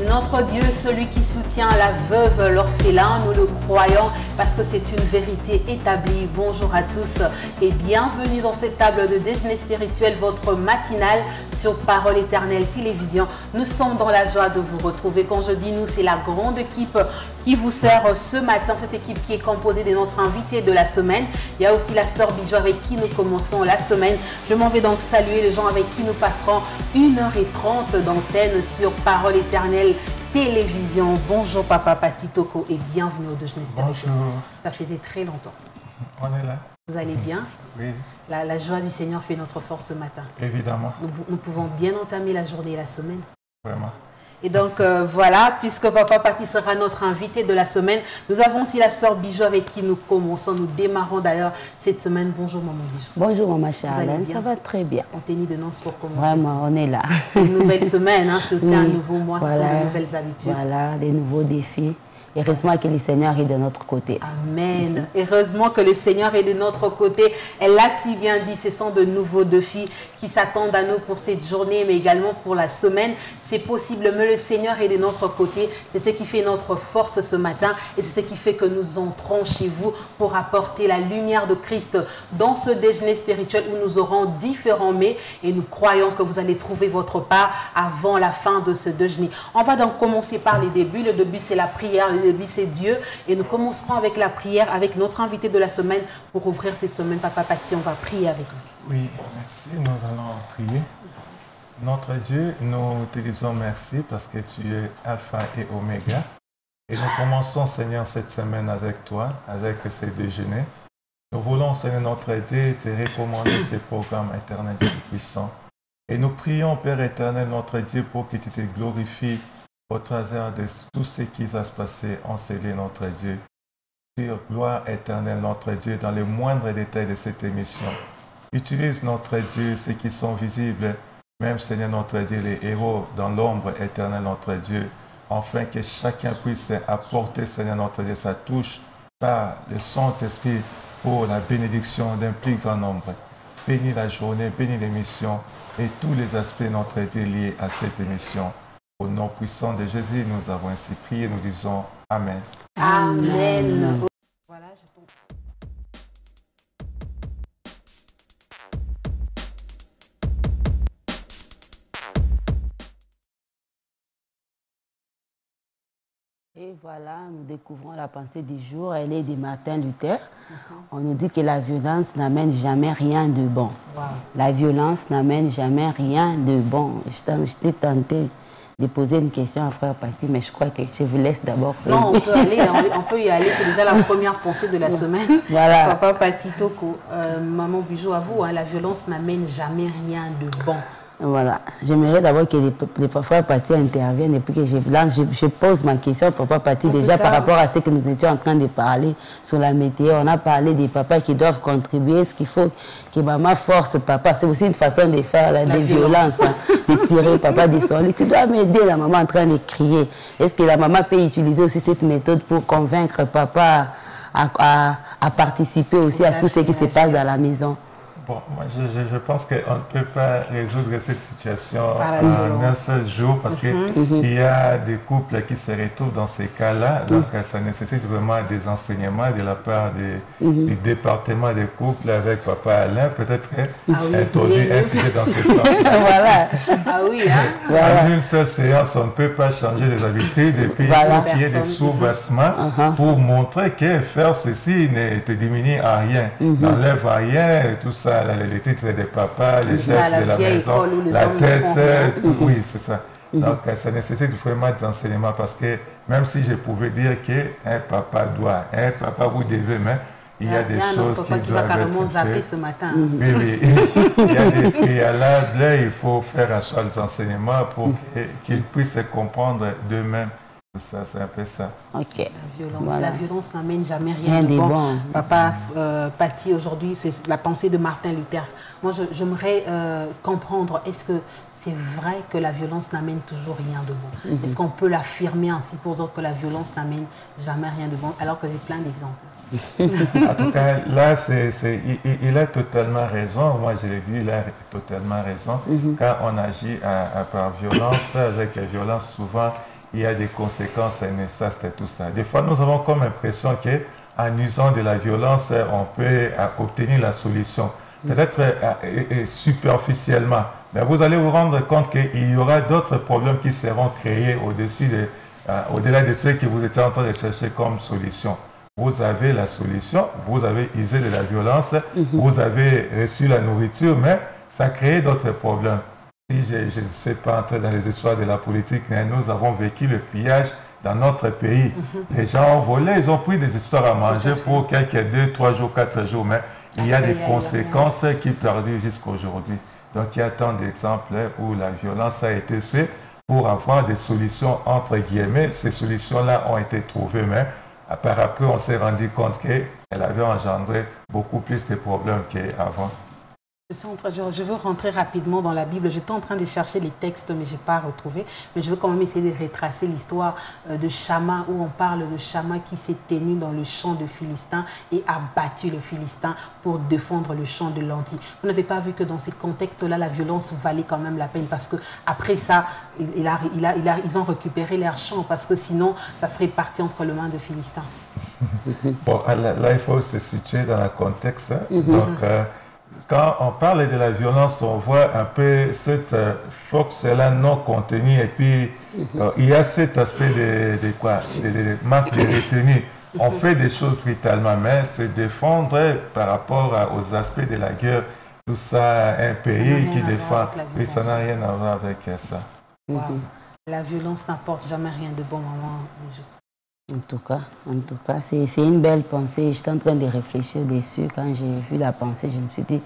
Notre Dieu, celui qui soutient la veuve, l'orphelin, nous le croyons parce que c'est une vérité établie. Bonjour à tous et bienvenue dans cette table de déjeuner spirituel, votre matinale sur Parole Éternelle Télévision. Nous sommes dans la joie de vous retrouver. Quand je dis nous, c'est la grande équipe qui vous sert ce matin. Cette équipe qui est composée de notre invité de la semaine. Il y a aussi la sœur Bijou avec qui nous commençons la semaine. Je m'en vais donc saluer les gens avec qui nous passerons 1h30 d'antenne sur Parole Éternelle Télévision. Bonjour Papa Patitoko et bienvenue au déjeuner spirituel. Bonjour. Ça faisait très longtemps. On est là. Vous allez bien? Oui. La joie du Seigneur fait notre force ce matin. Évidemment. Nous pouvons bien entamer la journée et la semaine. Vraiment. Et donc voilà, puisque Papa Pati sera notre invité de la semaine, nous avons aussi la sœur Bijou avec qui nous commençons. Nous démarrons d'ailleurs cette semaine. Bonjour Maman Bijou. Bonjour Maman Charlène, ça va très bien. On tenit de noces pour commencer. Vraiment, on est là. C'est une nouvelle semaine, hein, c'est aussi un nouveau mois, voilà, ce sont de nouvelles habitudes. Voilà, des nouveaux défis. Heureusement que le Seigneur est de notre côté. Amen. Heureusement que le Seigneur est de notre côté. Elle l'a si bien dit, ce sont de nouveaux défis qui s'attendent à nous pour cette journée, mais également pour la semaine. C'est possible, mais le Seigneur est de notre côté. C'est ce qui fait notre force ce matin et c'est ce qui fait que nous entrons chez vous pour apporter la lumière de Christ dans ce déjeuner spirituel où nous aurons différents mets et nous croyons que vous allez trouver votre part avant la fin de ce déjeuner. On va donc commencer par les débuts. Le début, c'est la prière. Le début, c'est Dieu. Et nous commencerons avec la prière avec notre invité de la semaine pour ouvrir cette semaine. Papa Pati, on va prier avec vous. Oui, merci. Nous allons prier. Notre Dieu, nous te disons merci parce que tu es Alpha et Oméga. Et nous commençons, Seigneur, cette semaine avec toi, avec ces déjeuners. Nous voulons, Seigneur, notre Dieu, te recommander ces programmes éternels et puissants. Et nous prions, Père éternel, notre Dieu, pour que tu te glorifies au travers de tout ce qui va se passer en scellé, notre Dieu. Sur gloire éternelle, notre Dieu, dans les moindres détails de cette émission. Utilise, notre Dieu, ceux qui sont visibles, même, Seigneur, notre Dieu, les héros dans l'ombre éternelle, notre Dieu, afin que chacun puisse apporter, Seigneur, notre Dieu, sa touche par le Saint-Esprit pour la bénédiction d'un plus grand nombre. Bénis la journée, bénis l'émission et tous les aspects, notre Dieu, liés à cette émission. Au nom puissant de Jésus, nous avons ainsi prié, nous disons Amen. Amen. Voilà, Et voilà, nous découvrons la pensée du jour. Elle est de Martin Luther. On nous dit que la violence n'amène jamais rien de bon. Wow. La violence n'amène jamais rien de bon. J'étais tentée de poser une question à Frère Pati, mais je crois que je vous laisse d'abord. Non, on peut aller, on peut y aller. C'est déjà la première pensée de la semaine. Voilà. Papa Patitoko, Maman Bijou, à vous, hein, la violence n'amène jamais rien de bon. Voilà. J'aimerais d'abord que les Frères Pati interviennent et puis que je pose ma question au Papa Pati déjà par rapport à ce que nous étions en train de parler sur la météo. On a parlé des papas qui doivent contribuer. Est-ce qu'il faut que maman force papa? C'est aussi une façon de faire des violences, hein, de tirer papa du son lit. Tu dois m'aider, la maman en train de crier. Est-ce que la maman peut utiliser aussi cette méthode pour convaincre papa à participer aussi à tout ce qui se passe dans la maison? Bon, moi je pense qu'on ne peut pas résoudre cette situation en un seul jour parce qu'il y a des couples qui se retrouvent dans ces cas-là. Donc ça nécessite vraiment des enseignements de la part du département des couples avec Papa Alain. Peut-être introduire un sujet dans ce sens. Voilà. Ah oui, hein? Voilà. En une seule séance, on ne peut pas changer les habitudes et puis Voilà. il y a des sous-bassements pour montrer que faire ceci ne te diminue à rien, n'enlève à rien, et tout ça. Les titres des papas, les chefs de la maison, la tête, oui, c'est ça. Donc, ça nécessite vraiment des enseignements parce que même si je pouvais dire qu'un papa doit, un papa vous devez, mais il y a des choses qui doivent être faites. Ce matin. Oui, oui. Il y a des préalables, il faut faire asseoir les enseignements pour qu'ils puissent comprendre d'eux-mêmes. C'est un peu ça. Ok. La violence n'amène jamais rien de bon. Papa Pati, aujourd'hui, c'est la pensée de Martin Luther. Moi, j'aimerais comprendre, est-ce que c'est vrai que la violence n'amène toujours rien de bon? Est-ce qu'on peut l'affirmer ainsi pour dire que la violence n'amène jamais rien de bon, alors que j'ai plein d'exemples? En tout cas, là, il a totalement raison. Moi, je l'ai dit, il a totalement raison. Quand on agit par violence, avec la violence, souvent, il y a des conséquences néfastes et tout ça. Des fois, nous avons comme impression qu'en usant de la violence, on peut obtenir la solution. Peut-être superficiellement, mais vous allez vous rendre compte qu'il y aura d'autres problèmes qui seront créés au-delà de ce que vous étiez en train de chercher comme solution. Vous avez la solution, vous avez usé de la violence, vous avez reçu la nourriture, mais ça crée d'autres problèmes. Si je ne sais pas entrer dans les histoires de la politique, mais nous avons vécu le pillage dans notre pays. Les gens ont volé, ils ont pris des histoires à manger pour quelques 2, 3 jours, 4 jours, mais il y a des conséquences qui perdurent jusqu'à aujourd'hui. Donc il y a tant d'exemples où la violence a été faite pour avoir des solutions entre guillemets. Ces solutions-là ont été trouvées, mais par après on s'est rendu compte qu'elle avait engendré beaucoup plus de problèmes qu'avant. Je veux rentrer rapidement dans la Bible. J'étais en train de chercher les textes, mais je n'ai pas retrouvé. Mais je veux quand même essayer de retracer l'histoire de Chama, où on parle de Chama qui s'est tenu dans le champ de Philistin et a battu le Philistin pour défendre le champ de lentilles. Vous n'avez pas vu que dans ces contextes-là, la violence valait quand même la peine, parce qu'après ça, ils ont récupéré leur champ, parce que sinon, ça serait parti entre les mains de Philistins. Bon, là, il faut se situer dans le contexte. Donc, quand on parle de la violence, on voit un peu cette force-là non contenue, et puis il y a cet aspect de manque de retenue. On fait des choses brutalement, mais se défendre par rapport aux aspects de la guerre, tout ça, un pays qui défend, oui, ça n'a rien à voir avec ça. Wow. La violence n'apporte jamais rien de bon, maman. En tout cas, c'est une belle pensée. J'étais en train de réfléchir dessus. Quand j'ai vu la pensée, je me suis dit,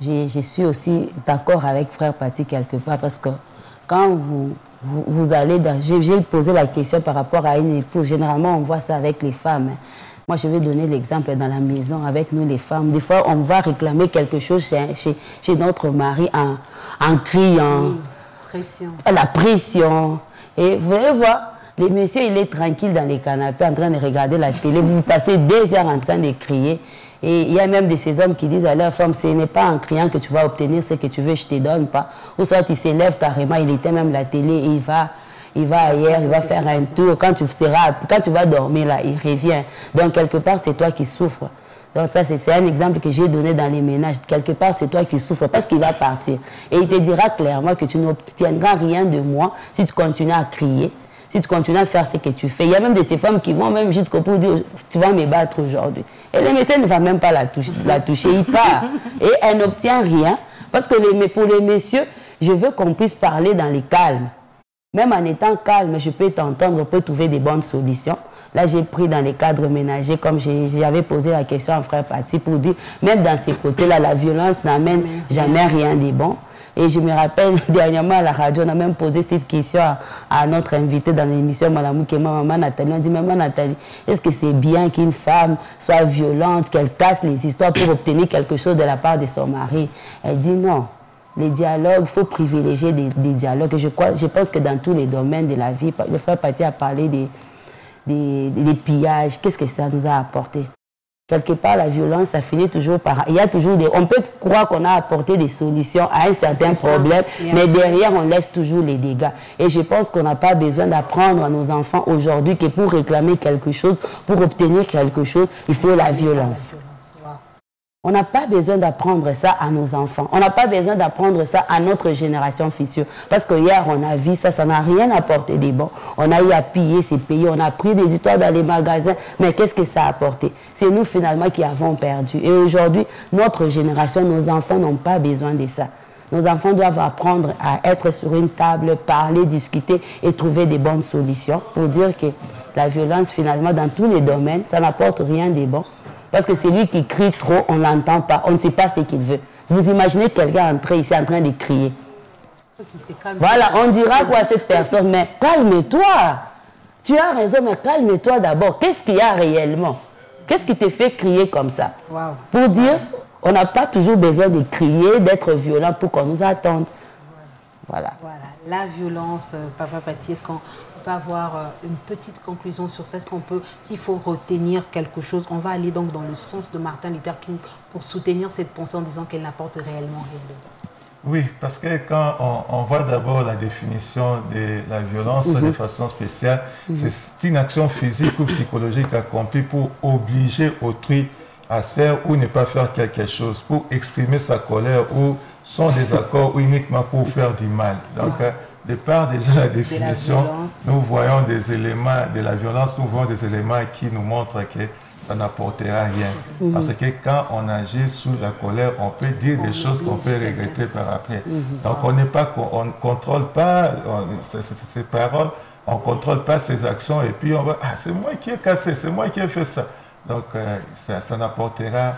je suis aussi d'accord avec Frère Paty quelque part, parce que quand vous allez dans... J'ai posé la question par rapport à une épouse. Généralement, on voit ça avec les femmes. Moi, je vais donner l'exemple dans la maison avec nous, les femmes. Des fois, on va réclamer quelque chose chez notre mari en criant. Oui, pression. La pression. Et vous allez voir, le monsieur, il est tranquille dans les canapés en train de regarder la télé. Vous passez des heures en train de crier. Et il y a même de ces hommes qui disent à leur femme, ce n'est pas en criant que tu vas obtenir ce que tu veux, je ne te donne pas. Ou soit il s'élève carrément, il éteint même la télé, et il va ailleurs, il va faire un tour. Quand tu vas dormir là, il revient. Donc quelque part, c'est toi qui souffres. Donc ça, c'est un exemple que j'ai donné dans les ménages. Quelque part, c'est toi qui souffres parce qu'il va partir. Et il te dira clairement que tu n'obtiendras rien de moi si tu continues à crier. Si tu continues à faire ce que tu fais. Il y a même de ces femmes qui vont même jusqu'au bout dire, tu vas me battre aujourd'hui. Et le médecin ne va même pas la toucher, il part. Et elle n'obtient rien. Parce que pour les messieurs, je veux qu'on puisse parler dans les calmes. Même en étant calme, je peux t'entendre, on peut trouver des bonnes solutions. Là, j'ai pris dans les cadres ménagers, comme j'avais posé la question à Frère Paty, pour dire, même dans ces côtés-là, la violence n'amène jamais rien de bon. Et je me rappelle, dernièrement à la radio, on a même posé cette question à notre invité dans l'émission Malamou Kema, Maman Nathalie. On dit, Maman Nathalie, est-ce que c'est bien qu'une femme soit violente, qu'elle casse les histoires pour obtenir quelque chose de la part de son mari? Elle dit non. Les dialogues, il faut privilégier des dialogues. Et je pense que dans tous les domaines de la vie, le Frère Paty a parlé des pillages. Qu'est-ce que ça nous a apporté? Quelque part, la violence, ça finit toujours par... Il y a toujours des... On peut croire qu'on a apporté des solutions à un certain problème, mais derrière, on laisse toujours les dégâts. Et je pense qu'on n'a pas besoin d'apprendre à nos enfants aujourd'hui que pour réclamer quelque chose, pour obtenir quelque chose, il faut la violence. On n'a pas besoin d'apprendre ça à nos enfants. On n'a pas besoin d'apprendre ça à notre génération future. Parce que hier, on a vu ça, ça n'a rien apporté de bon. On a eu à piller ces pays, on a pris des histoires dans les magasins. Mais qu'est-ce que ça a apporté? C'est nous, finalement, qui avons perdu. Et aujourd'hui, notre génération, nos enfants n'ont pas besoin de ça. Nos enfants doivent apprendre à être sur une table, parler, discuter et trouver des bonnes solutions pour dire que la violence, finalement, dans tous les domaines, ça n'apporte rien de bon. Parce que c'est lui qui crie trop, on ne l'entend pas, on ne sait pas ce qu'il veut. Vous imaginez quelqu'un entrer ici en train de crier. Voilà, on dira quoi à cette personne? Mais calme-toi. Tu as raison, mais calme-toi d'abord. Qu'est-ce qu'il y a réellement? Qu'est-ce qui te fait crier comme ça? Pour dire, on n'a pas toujours besoin de crier, d'être violent pour qu'on nous attende. Voilà. La violence, Papa Paty, est-ce qu'on peut avoir une petite conclusion sur ça? Est-ce qu'on peut, s'il faut retenir quelque chose, on va aller donc dans le sens de Martin Luther King pour soutenir cette pensée en disant qu'elle n'apporte réellement rien de bon? Oui, parce que quand on voit d'abord la définition de la violence de façon spéciale, c'est une action physique ou psychologique accomplie pour obliger autrui à faire ou ne pas faire quelque chose, pour exprimer sa colère ou son désaccord ou uniquement pour faire du mal. Donc, de par déjà la définition, nous voyons des éléments de la violence, nous voyons des éléments qui nous montrent que ça n'apportera rien. Parce que quand on agit sous la colère, on peut dire des choses qu'on peut regretter par après. Donc on ne contrôle pas ces paroles, on ne contrôle pas ses actions et puis on va, ah, c'est moi qui ai cassé, c'est moi qui ai fait ça. Donc ça n'apportera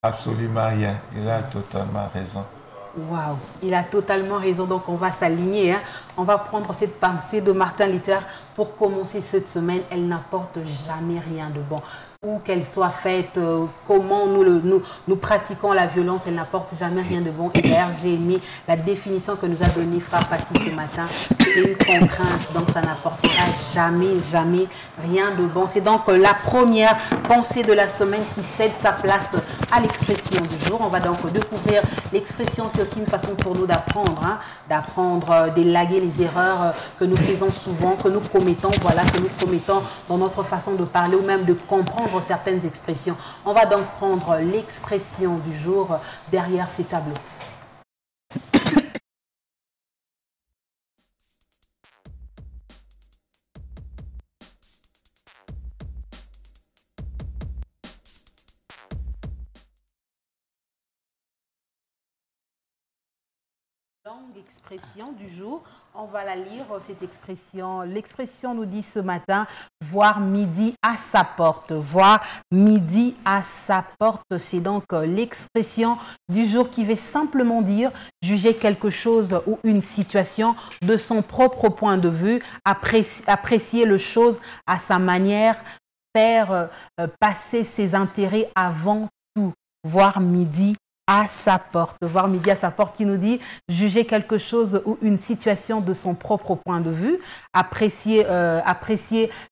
absolument rien. Il a totalement raison. Waouh, il a totalement raison. Donc, on va s'aligner. Hein. On va prendre cette pensée de Martin Luther pour commencer cette semaine. Elle n'apporte jamais rien de bon. Où qu'elle soit faite, comment nous pratiquons la violence, elle n'apporte jamais rien de bon. Et d'ailleurs, j'ai mis la définition que nous a donnée Frère Paty ce matin. C'est une contrainte, donc ça n'apportera jamais rien de bon. C'est donc la première pensée de la semaine qui cède sa place à l'expression du jour. On va donc découvrir l'expression. C'est aussi une façon pour nous d'apprendre, hein, d'élaguer les erreurs que nous faisons souvent, que nous commettons, voilà, que nous commettons dans notre façon de parler ou même de comprendre certaines expressions. On va donc prendre l'expression du jour derrière ces tableaux. Longue expression du jour, on va la lire, cette expression. L'expression nous dit ce matin, voir midi à sa porte. Voir midi à sa porte, c'est donc l'expression du jour qui veut simplement dire juger quelque chose ou une situation de son propre point de vue, apprécier le chose à sa manière, faire passer ses intérêts avant tout. Voir midi à sa porte. Voir midi à sa porte qui nous dit juger quelque chose ou une situation de son propre point de vue, apprécier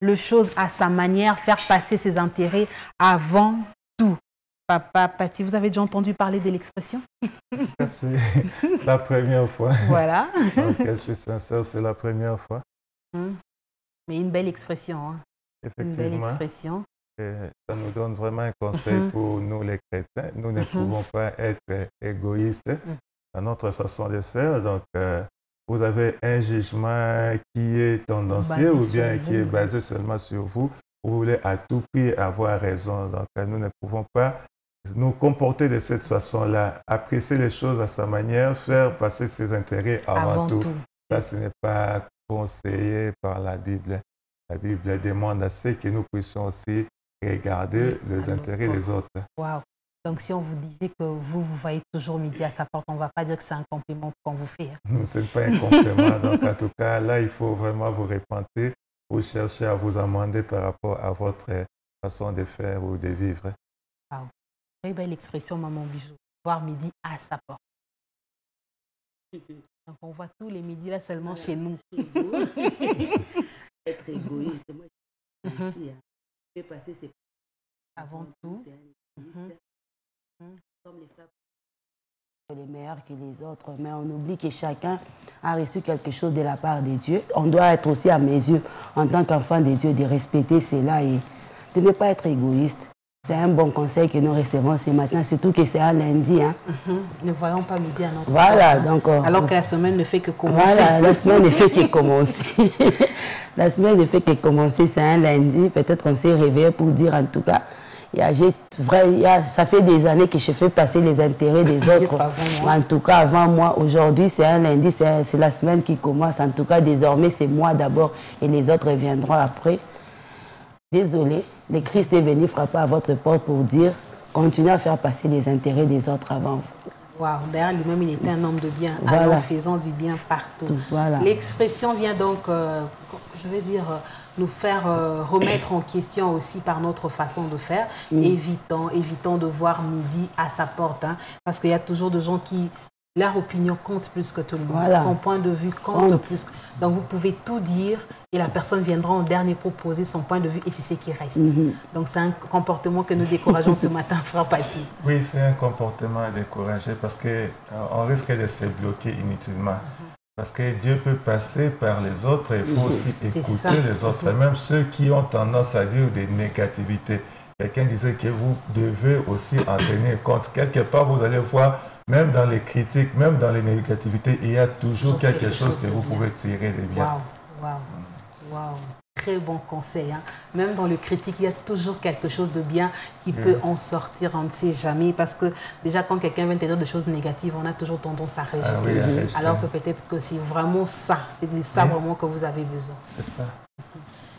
le chose à sa manière, faire passer ses intérêts avant tout. Papa Paty, vous avez déjà entendu parler de l'expression? C'est la première fois. Voilà. Donc, je suis sincère, c'est la première fois. Mais une belle expression. Hein? Effectivement. Une belle expression. Ça nous donne vraiment un conseil pour nous les chrétiens. Nous ne pouvons pas être égoïstes dans notre façon de faire. Donc, vous avez un jugement qui est tendancieux ou bien qui est basé seulement sur vous. Vous voulez à tout prix avoir raison. Donc, nous ne pouvons pas nous comporter de cette façon-là. Apprécier les choses à sa manière, faire passer ses intérêts avant tout. Ça, ce n'est pas conseillé par la Bible. La Bible demande à ce que nous puissions aussi regarder les intérêts des autres. Wow. Donc, si on vous disait que vous voyez toujours midi à sa porte, on ne va pas dire que c'est un compliment qu'on vous fait. Non, ce n'est pas un compliment. Donc, en tout cas, là, il faut vraiment vous repenter ou chercher à vous amender par rapport à votre façon de faire ou de vivre. Wow. Très belle expression, maman Bijou. Voir midi à sa porte. Donc, on voit tous les midis là seulement chez nous. Être égoïste, moi, je suis fait passer ses avant tout. Comme les frères, les meilleurs que les autres, mais on oublie que chacun a reçu quelque chose de la part de Dieu. On doit être aussi à mes yeux, en tant qu'enfant de Dieu, de respecter cela et de ne pas être égoïste. C'est un bon conseil que nous recevons ce matin, surtout que c'est un lundi. Hein. Ne voyons pas midi à notre voilà, porte, donc, alors que la semaine ne fait que commencer. Voilà, la semaine ne fait que commencer. La semaine ne fait que commencer, c'est un lundi. Peut-être qu'on s'est réveillé pour dire, en tout cas, ça fait des années que je fais passer les intérêts des autres. En tout cas, avant moi, aujourd'hui, c'est un lundi, c'est la semaine qui commence. En tout cas, désormais, c'est moi d'abord et les autres viendront après. Désolé, le Christ est venu frapper à votre porte pour dire, continuez à faire passer les intérêts des autres avant vous. Wow, d'ailleurs, lui-même, il était un homme de bien, voilà. alors faisant du bien partout. Voilà. L'expression vient donc, je vais dire, nous faire remettre en question aussi par notre façon de faire, évitons de voir midi à sa porte. Hein, parce qu'il y a toujours des gens qui leur opinion compte plus que tout le monde. Voilà. Son point de vue compte plus. Donc, vous pouvez tout dire et la personne viendra en dernier proposer son point de vue et c'est ce qui reste. Donc, c'est un comportement que nous décourageons ce matin, Frère Paty. Oui, c'est un comportement à décourager parce qu'on risque de se bloquer inutilement. Parce que Dieu peut passer par les autres, il faut aussi écouter les autres, même ceux qui ont tendance à dire des négativités. Quelqu'un disait que vous devez aussi en tenir compte. Quelque part, vous allez voir, même dans les critiques, même dans les négativités, il y a toujours quelque chose que vous pouvez tirer de bien. Waouh. Très bon conseil. Hein. Même dans le critique, il y a toujours quelque chose de bien qui peut en sortir, on ne sait jamais. Parce que déjà, quand quelqu'un vient te dire des choses négatives, on a toujours tendance à rejeter. Alors que peut-être que c'est vraiment ça, c'est de ça vraiment que vous avez besoin. C'est ça.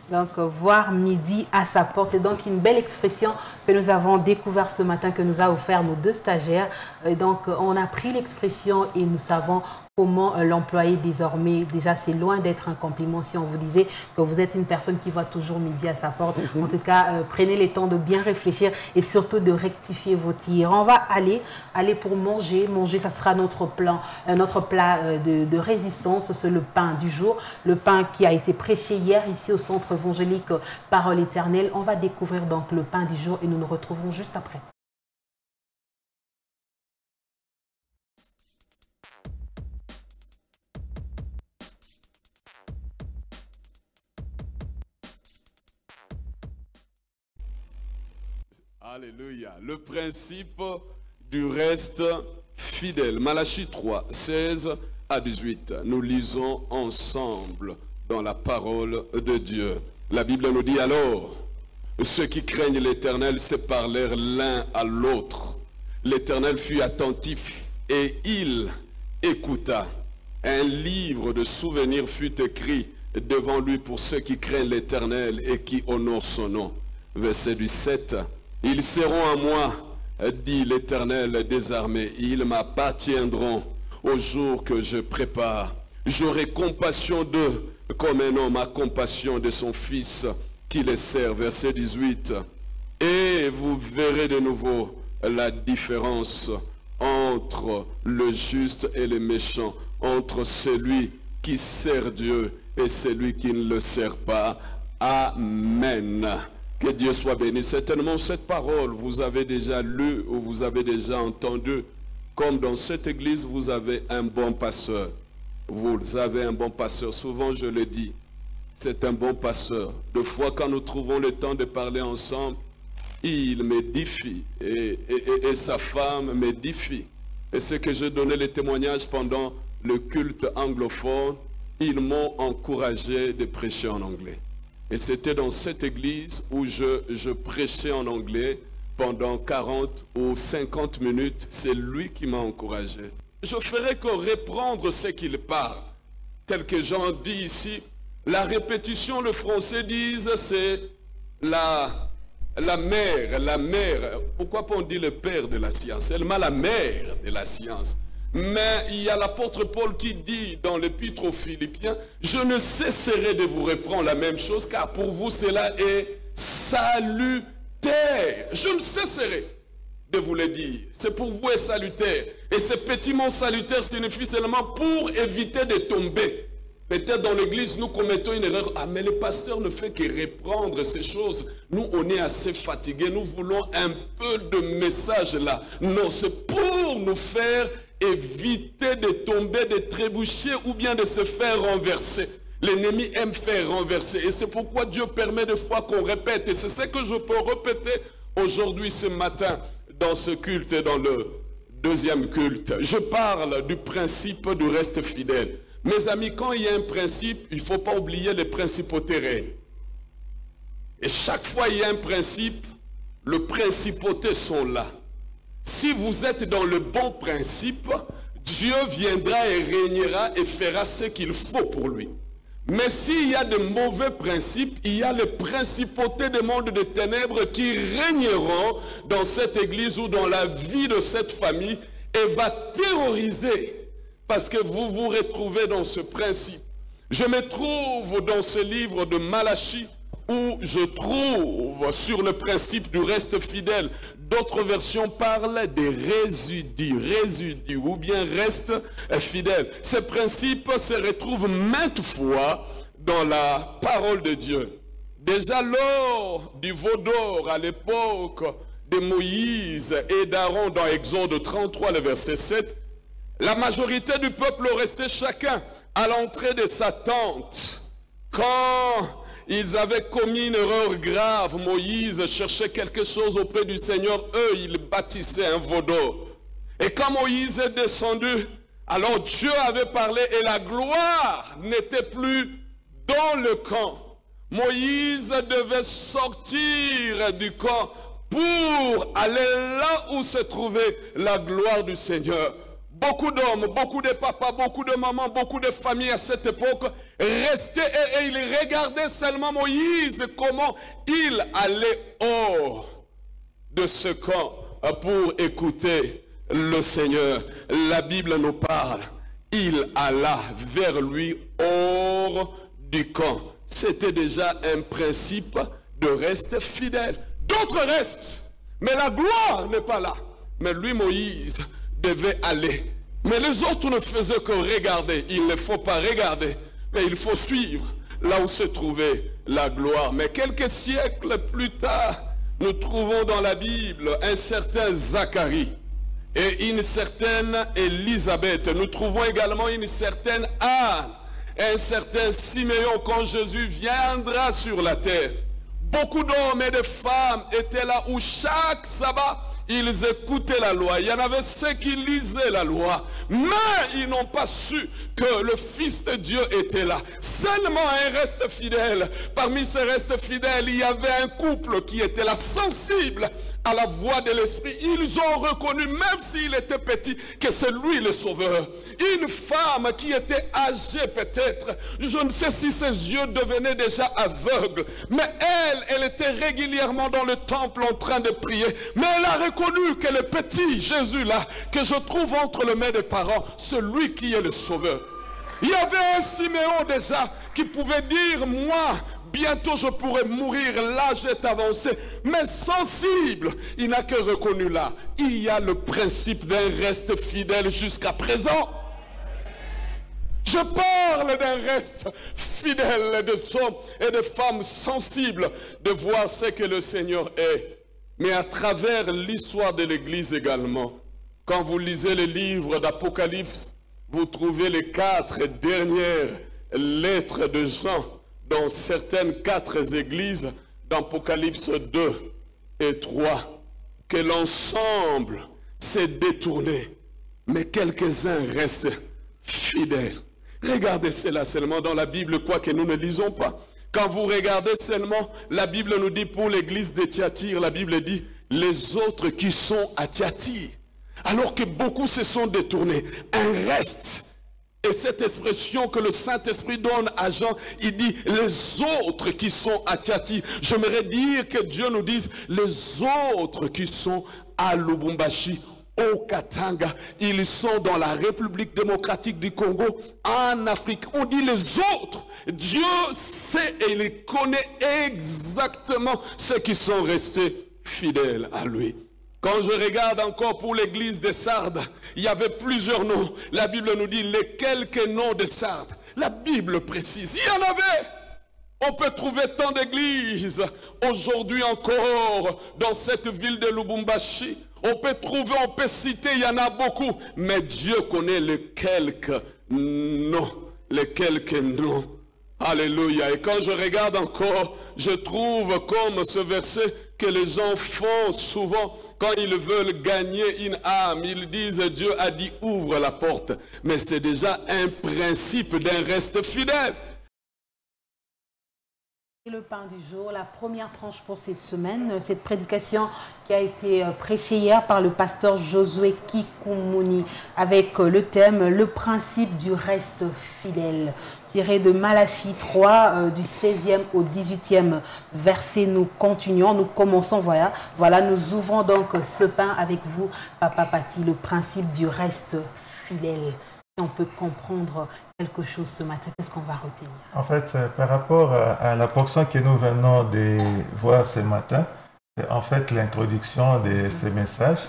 Donc, voir midi à sa porte, c'est donc une belle expression que nous avons découvert ce matin, que nous a offert nos 2 stagiaires. Et donc, on a pris l'expression et nous savons comment l'employer désormais. Déjà, c'est loin d'être un compliment si on vous disait que vous êtes une personne qui voit toujours midi à sa porte. En tout cas, prenez le temps de bien réfléchir et surtout de rectifier vos tirs. On va aller pour manger. Manger, ça sera notre plat de résistance. C'est le pain du jour. Le pain qui a été prêché hier ici au centre évangélique Parole éternelle. On va découvrir donc le pain du jour et nous nous retrouvons juste après. Alléluia. Le principe du reste fidèle. Malachie 3, 16 à 18. Nous lisons ensemble dans la parole de Dieu. La Bible nous dit alors, ceux qui craignent l'Éternel se parlèrent l'un à l'autre. L'Éternel fut attentif et il écouta. Un livre de souvenirs fut écrit devant lui pour ceux qui craignent l'Éternel et qui honorent son nom. Verset du 7. Ils seront à moi, dit l'Éternel des armées. Ils m'appartiendront au jour que je prépare. J'aurai compassion d'eux comme un homme a compassion de son fils qui les sert. Verset 18. Et vous verrez de nouveau la différence entre le juste et le méchant, entre celui qui sert Dieu et celui qui ne le sert pas. Amen. Que Dieu soit béni. Certainement, cette parole, vous avez déjà lu ou vous avez déjà entendu. Comme dans cette église, vous avez un bon pasteur. Vous avez un bon pasteur. Souvent, je le dis, c'est un bon pasteur. Deux fois, quand nous trouvons le temps de parler ensemble, il m'édifie et sa femme m'édifie. Et ce que je donnais les témoignages pendant le culte anglophone, ils m'ont encouragé de prêcher en anglais. Et c'était dans cette église où je prêchais en anglais pendant 40 ou 50 minutes. C'est lui qui m'a encouragé. Je ferai que reprendre ce qu'il parle. Tel que Jean dit ici, la répétition, le français disent, c'est la mère. Pourquoi pas on dit le père de la science? Seulement la mère de la science. Mais il y a l'apôtre Paul qui dit dans l'épître aux Philippiens, je ne cesserai de vous reprendre la même chose, car pour vous cela est salutaire. Je ne cesserai de vous le dire. C'est pour vous est salutaire. Et ce petit mot salutaire signifie seulement pour éviter de tomber. Peut-être dans l'église, nous commettons une erreur. Ah, mais le pasteur ne fait que reprendre ces choses. Nous, on est assez fatigués. Nous voulons un peu de message là. Non, c'est pour nous faire éviter de tomber, de trébucher ou bien de se faire renverser. L'ennemi aime faire renverser. Et c'est pourquoi Dieu permet des fois qu'on répète. Et c'est ce que je peux répéter aujourd'hui, ce matin, dans ce culte et dans le deuxième culte. Je parle du principe du reste fidèle. Mes amis, quand il y a un principe, il ne faut pas oublier les principautés règnent. Et chaque fois il y a un principe, les principautés sont là. Si vous êtes dans le bon principe, Dieu viendra et régnera et fera ce qu'il faut pour lui. Mais s'il y a de mauvais principes, il y a les principautés des mondes de ténèbres qui régneront dans cette église ou dans la vie de cette famille et va terroriser parce que vous vous retrouvez dans ce principe. Je me trouve dans ce livre de Malachie où je trouve sur le principe du reste fidèle D'autres versions parlent des résidus ou bien restes fidèles. Ces principes se retrouvent maintes fois dans la parole de Dieu. Déjà lors du veau d'or à l'époque de Moïse et d'Aaron dans Exode 33, le verset 7, la majorité du peuple restait chacun à l'entrée de sa tente. Quand ils avaient commis une erreur grave, Moïse cherchait quelque chose auprès du Seigneur. Eux, ils bâtissaient un veau d'or. Et quand Moïse est descendu, alors Dieu avait parlé et la gloire n'était plus dans le camp. Moïse devait sortir du camp pour aller là où se trouvait la gloire du Seigneur. Beaucoup d'hommes, beaucoup de papas, beaucoup de mamans, beaucoup de familles à cette époque restaient et ils regardaient seulement Moïse, comment il allait hors de ce camp pour écouter le Seigneur. La Bible nous parle, il alla vers lui hors du camp. C'était déjà un principe de reste fidèle. D'autres restent, mais la gloire n'est pas là. Mais lui, Moïse, devait aller. Mais les autres ne faisaient que regarder. Il ne faut pas regarder, mais il faut suivre là où se trouvait la gloire. Mais quelques siècles plus tard, nous trouvons dans la Bible un certain Zacharie et une certaine Élisabeth. Nous trouvons également une certaine Anne, un certain Siméon quand Jésus viendra sur la terre. Beaucoup d'hommes et de femmes étaient là où chaque sabbat, ils écoutaient la loi. Il y en avait ceux qui lisaient la loi, mais ils n'ont pas su que le Fils de Dieu était là. Seulement un reste fidèle. Parmi ces restes fidèles, il y avait un couple qui était là, sensible à la voix de l'Esprit. Ils ont reconnu, même s'il était petit, que c'est lui le Sauveur. Une femme qui était âgée peut-être, je ne sais si ses yeux devenaient déjà aveugles, mais elle était régulièrement dans le temple en train de prier. Mais elle a reconnu que le petit Jésus là, que je trouve entre les mains des parents, c'est lui qui est le Sauveur. Il y avait un Siméon déjà qui pouvait dire, moi, bientôt je pourrais mourir, l'âge est avancé. Mais sensible, il n'a que reconnu là. Il y a le principe d'un reste fidèle jusqu'à présent. Je parle d'un reste fidèle de hommes et de femmes sensibles de voir ce que le Seigneur est. Mais à travers l'histoire de l'Église également, quand vous lisez les livres d'Apocalypse, vous trouvez les 4 dernières lettres de Jean dans certaines 4 églises d'Apocalypse 2 et 3, que l'ensemble s'est détourné, mais quelques-uns restent fidèles. Regardez cela seulement dans la Bible, quoi que nous ne lisons pas. Quand vous regardez seulement, la Bible nous dit pour l'église de Thyatire, la Bible dit les autres qui sont à Thyatire. Alors que beaucoup se sont détournés, un reste. Et cette expression que le Saint-Esprit donne à Jean, il dit les autres qui sont à Thyatire. J'aimerais dire que Dieu nous dise les autres qui sont à Lubumbashi, au Katanga, ils sont dans la République démocratique du Congo, en Afrique. On dit les autres. Dieu sait et il connaît exactement ceux qui sont restés fidèles à lui. Quand je regarde encore pour l'église de Sardes, il y avait plusieurs noms. La Bible nous dit les quelques noms de Sardes. La Bible précise, il y en avait. On peut trouver tant d'églises aujourd'hui encore dans cette ville de Lubumbashi. On peut trouver, on peut citer, il y en a beaucoup. Mais Dieu connaît les quelques noms. Les quelques noms. Alléluia. Et quand je regarde encore, je trouve comme ce verset que les gens font souvent quand ils veulent gagner une âme. Ils disent, Dieu a dit, ouvre la porte. Mais c'est déjà un principe d'un reste fidèle. Le pain du jour, la première tranche pour cette semaine, cette prédication qui a été prêchée hier par le pasteur Josué Kikoumoni avec le thème « Le principe du reste fidèle ». Tiré de Malachie 3, du 16e au 18e verset, nous continuons, nous commençons, voilà, nous ouvrons donc ce pain avec vous, Papa Paty, le principe du reste fidèle. Si on peut comprendre quelque chose ce matin, qu'est-ce qu'on va retenir? En fait, par rapport à la portion que nous venons de voir ce matin, C'est en fait l'introduction de ces messages.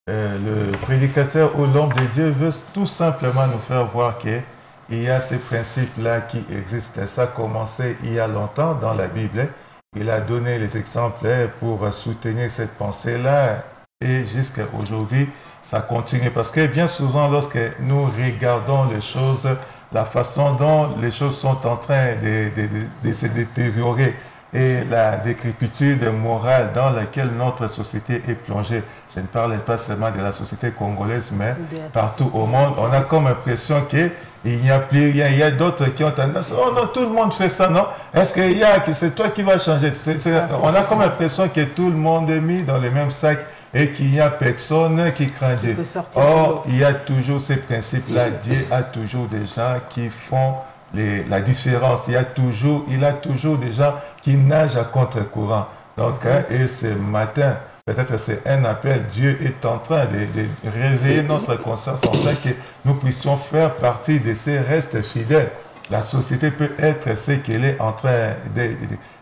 Le prédicateur ou l'homme de Dieu veut tout simplement nous faire voir qu'il y a ces principes-là qui existent. Ça a commencé il y a longtemps dans la Bible. Il a donné les exemples pour soutenir cette pensée-là et jusqu'à aujourd'hui, ça continue. Parce que bien souvent, lorsque nous regardons les choses, la façon dont les choses sont en train de se détériorer et la décrépitude morale dans laquelle notre société est plongée. Je ne parle pas seulement de la société congolaise, mais partout au monde, on a comme l'impression qu'il n'y a plus rien. Il y a d'autres qui ont tendance, oh non, tout le monde fait ça, non? Est-ce que c'est toi qui vas changer? On a comme l'impression que tout le monde est mis dans le même sac et qu'il n'y a personne qui craint Dieu. Or, il y a toujours ces principes-là. Dieu a toujours des gens qui font la différence. Il a toujours des gens qui nagent à contre-courant. Donc, et ce matin, peut-être c'est un appel. Dieu est en train de réveiller notre conscience afin que nous puissions faire partie de ces restes fidèles. La société peut être ce qu'elle est en train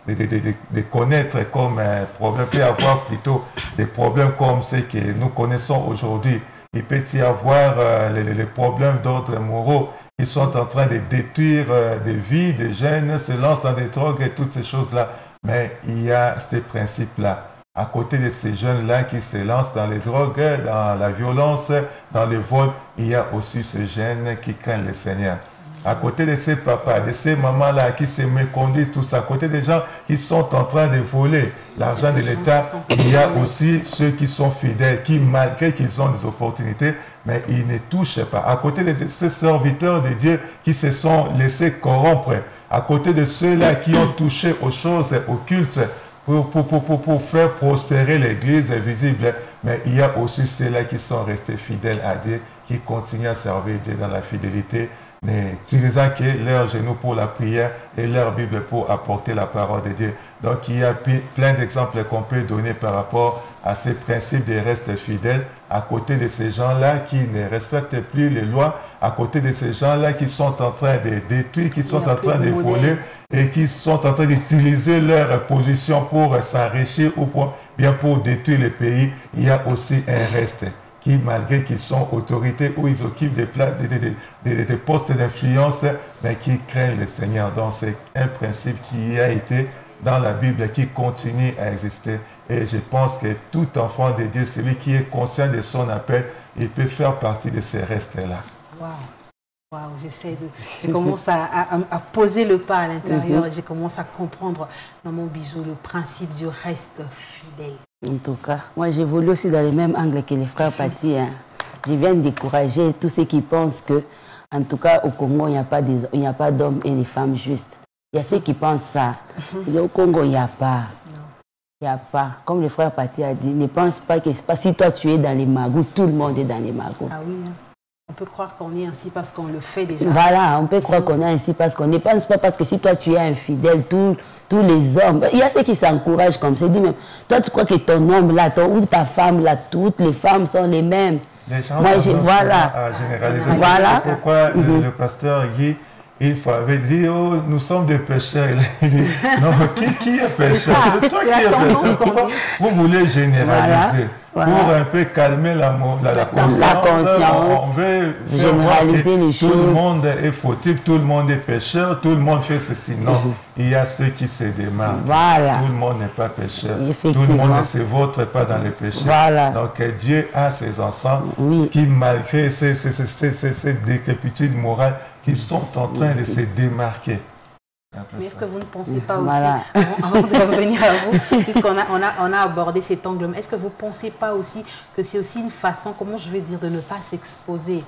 de connaître comme problème. Il peut y avoir plutôt des problèmes comme ceux que nous connaissons aujourd'hui. Il peut y avoir les problèmes d'ordre moraux qui sont en train de détruire des vies, des jeunes se lancent dans des drogues et toutes ces choses-là. Mais il y a ces principes-là. À côté de ces jeunes-là qui se lancent dans les drogues, dans la violence, dans le vol, il y a aussi ces jeunes qui craignent le Seigneur. À côté de ces papas, de ces mamans-là qui se méconduisent, tout ça, à côté des gens qui sont en train de voler l'argent de l'État, il y a aussi ceux qui sont fidèles, qui malgré qu'ils ont des opportunités, mais ils ne touchent pas. À côté de ces serviteurs de Dieu qui se sont laissés corrompre, à côté de ceux-là qui ont touché aux choses occultes pour faire prospérer l'Église visible, mais il y a aussi ceux-là qui sont restés fidèles à Dieu, qui continuent à servir Dieu dans la fidélité, n'utilisant que leurs genoux pour la prière et leur Bible pour apporter la parole de Dieu. Donc il y a plein d'exemples qu'on peut donner par rapport à ces principes de reste fidèles, à côté de ces gens-là qui ne respectent plus les lois, à côté de ces gens-là qui sont en train de détruire, qui sont en train de voler et qui sont en train d'utiliser leur position pour s'enrichir ou bien pour détruire le pays. Il y a aussi un reste qui, malgré qu'ils sont autorités ou ils occupent des postes d'influence, mais qui craignent le Seigneur. Donc c'est un principe qui a été dans la Bible, qui continue à exister. Et je pense que tout enfant de Dieu, celui qui est conscient de son appel, il peut faire partie de ces restes-là. Wow. Wow, j'essaie je commence à poser le pas à l'intérieur et je commence à comprendre dans mon bijou le principe du reste fidèle. En tout cas, moi j'évolue aussi dans le même angle que les frères Pati. Hein. Je viens de décourager tous ceux qui pensent que, en tout cas au Congo, il n'y a pas d'hommes et de femmes justes. Il y a ceux qui pensent ça. Au Congo, il n'y a pas. Il n'y a pas. Comme le frère Pati a dit, ne pense pas que si toi tu es dans les magouts, tout le monde est dans les magouts. Ah oui, hein. On peut croire qu'on est ainsi parce qu'on le fait déjà. Voilà, on peut croire qu'on est ainsi parce qu'on ne pense pas parce que si toi tu es infidèle, tous les hommes, il y a ceux qui s'encouragent comme ça. Ils disent même, toi tu crois que ton homme là, ou ta femme là, toutes les femmes sont les mêmes. Les gens voilà. À généraliser. Voilà. C'est pourquoi le pasteur Guy, il avait dit, oh, nous sommes des pécheurs. Il dit, non, qui est pécheur? C'est toi qui es pécheur. Pourquoi vous voulez généraliser? Voilà. Pour un peu calmer la conscience, on veut généraliser les choses. Tout le monde est fautif, tout le monde est pécheur, tout le monde fait ceci. Non, il y a ceux qui se démarquent. Voilà. Tout le monde n'est pas pécheur. Tout le monde ne se vautre pas dans les péchés. Voilà. Donc Dieu a ses enfants qui, malgré ces décrépitudes morales, qui sont en train de se démarquer. Mais est-ce que vous ne pensez pas aussi, avant de revenir à vous, puisqu'on a abordé cet angle, est-ce que vous ne pensez pas aussi que c'est aussi une façon, comment je vais dire, de ne pas s'exposer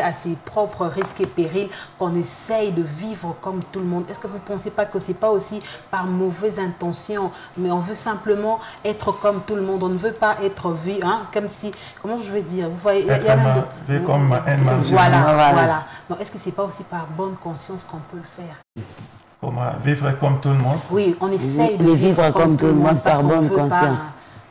à ses propres risques et périls, qu'on essaye de vivre comme tout le monde? Est-ce que vous ne pensez pas que ce n'est pas aussi par mauvaise intention, mais on veut simplement être comme tout le monde, on ne veut pas être vu, hein, comme si, comment je vais dire, vous voyez, comme un voilà. Est-ce que ce n'est pas aussi par bonne conscience qu'on peut le faire? Comment vivre comme tout le monde? Oui, on essaye de vivre comme tout le monde par bonne conscience.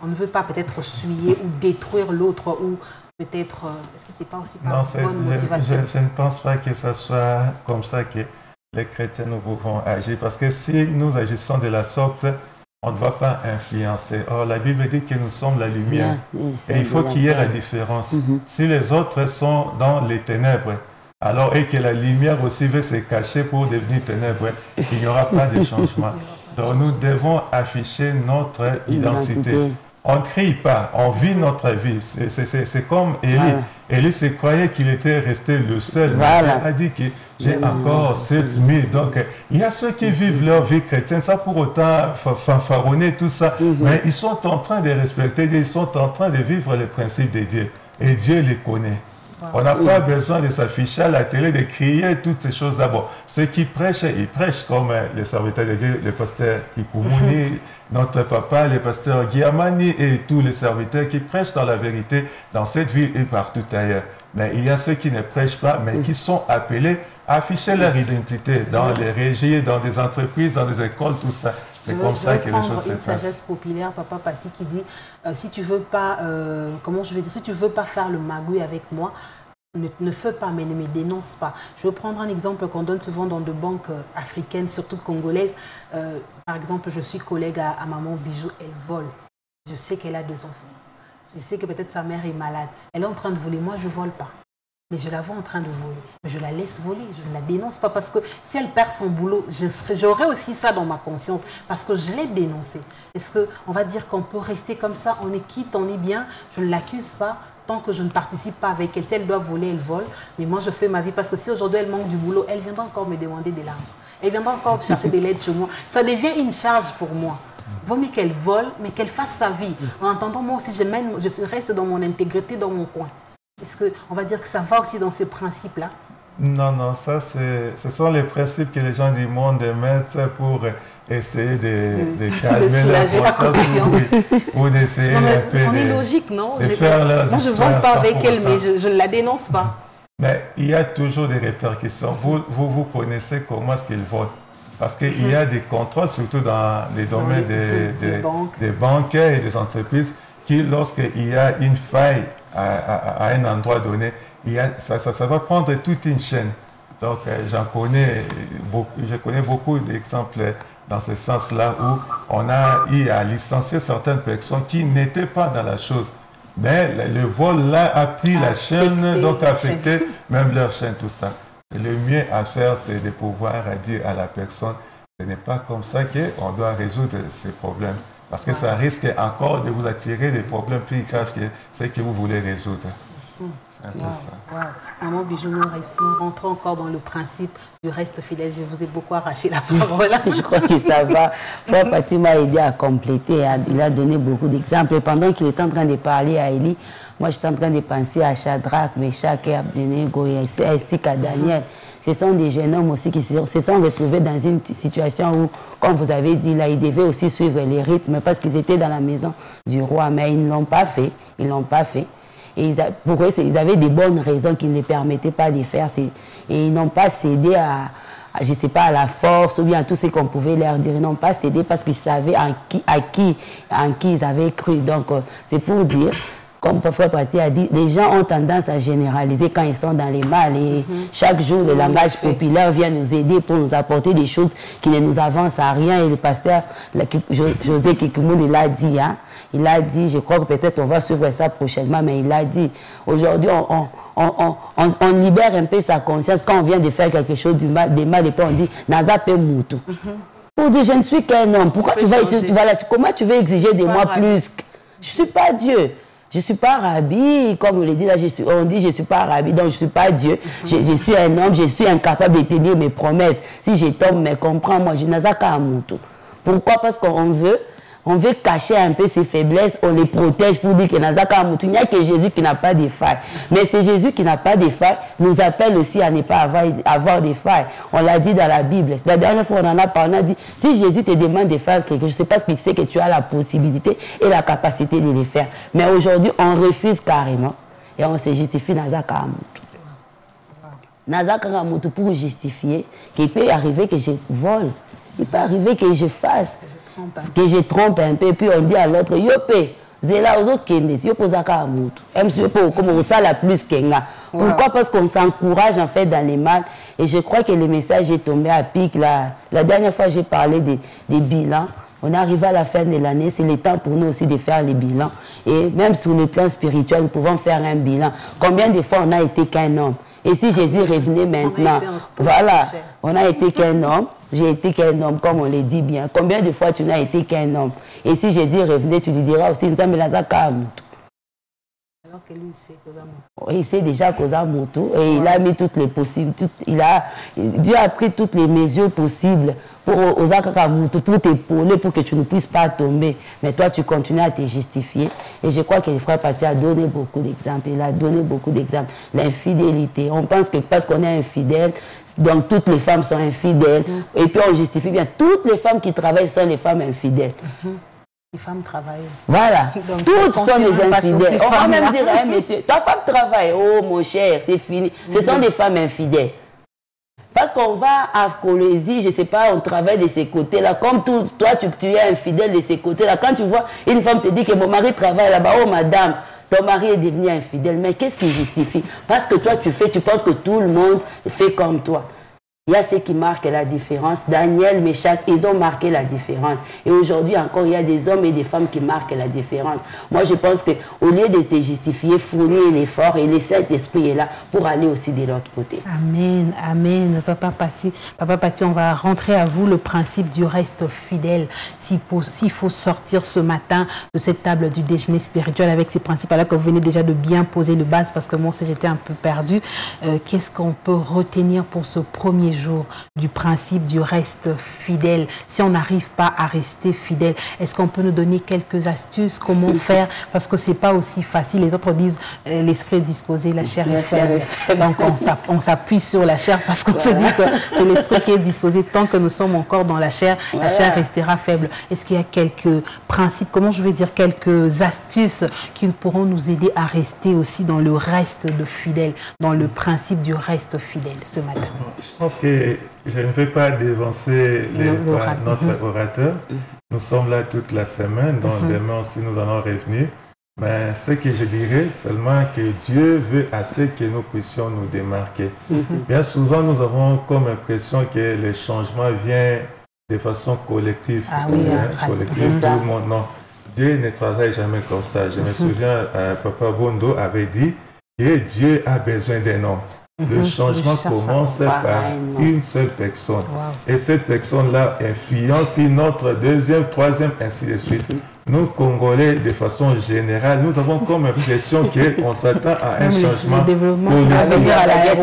On ne veut pas peut-être suyer ou détruire l'autre ou peut-être... Est-ce que ce n'est pas aussi par bonne motivation? Je ne pense pas que ce soit comme ça que les chrétiens nous pouvons agir. Parce que si nous agissons de la sorte, on ne va pas influencer. Or, la Bible dit que nous sommes la lumière. Yeah, et il faut qu'il y ait la différence. Si les autres sont dans les ténèbres, alors, et que la lumière aussi veut se cacher pour devenir ténèbres, il n'y aura pas de changement. Donc, nous devons afficher notre identité. On ne crie pas, on vit notre vie. C'est comme Élie. Voilà. Élie se croyait qu'il était resté le seul. Voilà. Il a dit que j'ai encore 7000. Donc, il y a ceux qui vivent leur vie chrétienne, ça pour autant fanfaronner tout ça. Mais ils sont en train de respecter Dieu, ils sont en train de vivre les principes de Dieu. Et Dieu les connaît. On n'a pas besoin de s'afficher à la télé, de crier toutes ces choses d'abord. Ceux qui prêchent, ils prêchent comme les serviteurs de Dieu, le pasteur Kikoumuni, notre papa, le pasteur Guillamani et tous les serviteurs qui prêchent dans la vérité dans cette ville et partout ailleurs. Mais il y a ceux qui ne prêchent pas, mais qui sont appelés à afficher leur identité dans les régies, dans des entreprises, dans des écoles, tout ça. C'est comme ça que les choses se passent. Une sagesse populaire, Papa Pati, qui dit si tu veux pas, comment je vais dire, si tu veux pas faire le magouille avec moi, ne fais pas, mais ne me dénonce pas. Je vais prendre un exemple qu'on donne souvent dans de banques africaines, surtout congolaises. Par exemple, je suis collègue à Maman Bijou, elle vole. Je sais qu'elle a 2 enfants. Je sais que peut-être sa mère est malade. Elle est en train de voler. Moi, je ne vole pas. Mais je la vois en train de voler. Mais je la laisse voler. Je ne la dénonce pas parce que si elle perd son boulot, j'aurai aussi ça dans ma conscience parce que je l'ai dénoncé. Est-ce qu'on va dire qu'on peut rester comme ça, on est quitte, on est bien, je ne l'accuse pas tant que je ne participe pas avec elle. Si elle doit voler, elle vole. Mais moi, je fais ma vie parce que si aujourd'hui elle manque du boulot, elle viendra encore me demander de l'argent. Elle viendra encore chercher de l'aide chez moi. Ça devient une charge pour moi. Vaut mieux qu'elle vole, mais qu'elle fasse sa vie. En attendant, moi aussi, je reste dans mon intégrité, dans mon coin. Est-ce qu'on va dire que ça va aussi dans ces principes-là? Non, non, ça, ce sont les principes que les gens du monde mettent pour essayer de calmer la conscience. Ou d'essayer un peu on est logique, non? Moi, je ne vole pas avec elle, mais je ne la dénonce pas. Mais il y a toujours des répercussions. Vous connaissez comment est-ce qu'ils votent. Parce qu'il y a des contrôles, surtout dans les domaines des banques et des entreprises, qui, lorsqu'il y a une faille à un endroit donné, ça va prendre toute une chaîne. Donc, je connais beaucoup d'exemples dans ce sens-là où on a eu à licencier certaines personnes qui n'étaient pas dans la chose. Mais le vol là a pris la chaîne, donc a affecté même leur chaîne, tout ça. Le mieux à faire, c'est de pouvoir dire à la personne, ce n'est pas comme ça qu'on doit résoudre ces problèmes. Parce que ça risque encore de vous attirer des problèmes plus graves que ce que vous voulez résoudre. C'est un peu ça. Maman Bijou, nous rentrons encore dans le principe du reste fidèle. Je vous ai beaucoup arraché la parole. Je crois que ça va. Frère Pati m'a aidé à compléter. Il a donné beaucoup d'exemples. Et pendant qu'il était en train de parler à Élie, moi j'étais en train de penser à Shadrach, Meshach et Abednego, ainsi qu'à Daniel. Ce sont des jeunes hommes aussi qui se sont retrouvés dans une situation où, comme vous avez dit, là, ils devaient aussi suivre les rythmes parce qu'ils étaient dans la maison du roi, mais ils ne l'ont pas fait. Ils ne l'ont pas fait. Et pour eux, ils avaient des bonnes raisons qui ne les permettaient pas de faire. Et ils n'ont pas cédé je ne sais pas, à la force ou bien à tout ce qu'on pouvait leur dire. Ils n'ont pas cédé parce qu'ils savaient en qui ils avaient cru. Donc, c'est pour dire... Comme Frère Pati a dit, les gens ont tendance à généraliser quand ils sont dans les mal. Et chaque jour, le langage populaire vient nous aider pour nous apporter des choses qui ne nous avancent à rien. Et le pasteur José Kikoumou, il a dit, hein, il a dit, je crois que peut-être on va suivre ça prochainement, mais il a dit, aujourd'hui, on libère un peu sa conscience quand on vient de faire quelque chose des mal, et puis on dit, Naza pe moutou. Pour dire, je ne suis qu'un homme. Pourquoi comment tu veux exiger de moi plus? Je ne suis pas Dieu. Je ne suis pas rabbi, comme on l'a dit là, on dit je ne suis pas rabbi, donc je ne suis pas Dieu. Je suis un homme, je suis incapable de tenir mes promesses. Si je tombe, mais comprends-moi, je n'ai pas un mouton. Pourquoi? Parce qu'on veut cacher un peu ses faiblesses, on les protège pour dire que Nazaka Moutou, il n'y a que Jésus qui n'a pas de failles. Mais c'est Jésus qui n'a pas de failles, nous appelle aussi à ne pas avoir des failles. On l'a dit dans la Bible. La dernière fois, on en a parlé, on a dit, si Jésus te demande de faire quelque chose, c'est parce qu'il sait que tu as la possibilité et la capacité de le faire. Mais aujourd'hui, on refuse carrément et on se justifie Nazaka Moutou. Nazaka Moutou pour justifier qu'il peut arriver que je vole, il peut arriver que je fasse. Que je trompe un peu, puis on dit à l'autre, Yopé, Zéla, Ozo Kende, Yopo Zaka Moutou. Comme ça la plus qu'enga. Pourquoi? Parce qu'on s'encourage en fait dans les mal. Et je crois que le message est tombé à pic. La dernière fois, j'ai parlé des bilans. On est arrivé à la fin de l'année, c'est le temps pour nous aussi de faire les bilans. Et même sur le plan spirituel, nous pouvons faire un bilan. Combien de fois on a été qu'un homme? Et si Jésus revenait maintenant, voilà, on a été qu'un homme, j'ai été qu'un homme, comme on le dit bien. Combien de fois tu n'as été qu'un homme? Et si Jésus revenait, tu lui diras aussi, nous sommes là, alors que lui, il sait Koza Motu. Il sait déjà Koza Motu et il a mis toutes les possibles. Dieu a pris toutes les mesures possibles pour t'épauler, pour que tu ne puisses pas tomber. Mais toi, tu continues à te justifier. Et je crois que le frère Pati a donné beaucoup d'exemples. Il a donné beaucoup d'exemples. L'infidélité. On pense que parce qu'on est infidèle, donc toutes les femmes sont infidèles. Et puis on justifie bien. Toutes les femmes qui travaillent sont les femmes infidèles. Les femmes travailleuses. Voilà. Donc, toutes sont des infidèles. On va même dire, hein, monsieur, ta femme travaille. Oh, mon cher, c'est fini. Ce sont des femmes infidèles. Parce qu'on va à Colosie, je ne sais pas, on travaille de ces côtés-là. Comme toi, tu es infidèle de ces côtés-là. Quand tu vois une femme te dit que mon mari travaille là-bas, oh, madame, ton mari est devenu infidèle. Mais qu'est-ce qui justifie? Parce que toi, tu penses que tout le monde fait comme toi. Il y a ceux qui marquent la différence. Daniel, Meshach, ils ont marqué la différence. Et aujourd'hui encore, il y a des hommes et des femmes qui marquent la différence. Moi, je pense qu'au lieu de te justifier, fournir l'effort et le Saint-Esprit est là pour aller aussi de l'autre côté. Amen, amen. Papa Pati, on va rentrer à vous le principe du reste fidèle. S'il faut sortir ce matin de cette table du déjeuner spirituel avec ces principes-là que vous venez déjà de bien poser le base, parce que moi aussi j'étais un peu perdue. Qu'est-ce qu'on peut retenir pour ce premier jour du principe du reste fidèle? Si on n'arrive pas à rester fidèle, est-ce qu'on peut nous donner quelques astuces? Comment faire? Parce que c'est pas aussi facile. Les autres disent l'esprit est disposé, la chair est faible. Donc on s'appuie sur la chair parce qu'on se dit que c'est l'esprit qui est disposé. Tant que nous sommes encore dans la chair restera faible. Est-ce qu'il y a quelques principes, comment je vais dire, quelques astuces qui pourront nous aider à rester aussi dans le reste de fidèle, dans le principe du reste fidèle ce matin? Je pense que je ne vais pas dévancer notre orateur. Nous sommes là toute la semaine, donc demain aussi nous allons revenir. Mais ce que je dirais seulement que Dieu veut assez que nous puissions nous démarquer. Bien souvent, nous avons comme impression que le changement vient de façon collective. Collective, tout le monde. Non, Dieu ne travaille jamais comme ça. Je me souviens, Papa Bondo avait dit que Dieu a besoin d'un homme. Le changement commence par une seule personne. Et cette personne-là influence notre deuxième, troisième, ainsi de suite. Nous, Congolais, de façon générale, nous avons comme impression qu'on s'attend à un changement. Le développement qui va venir à la guerre,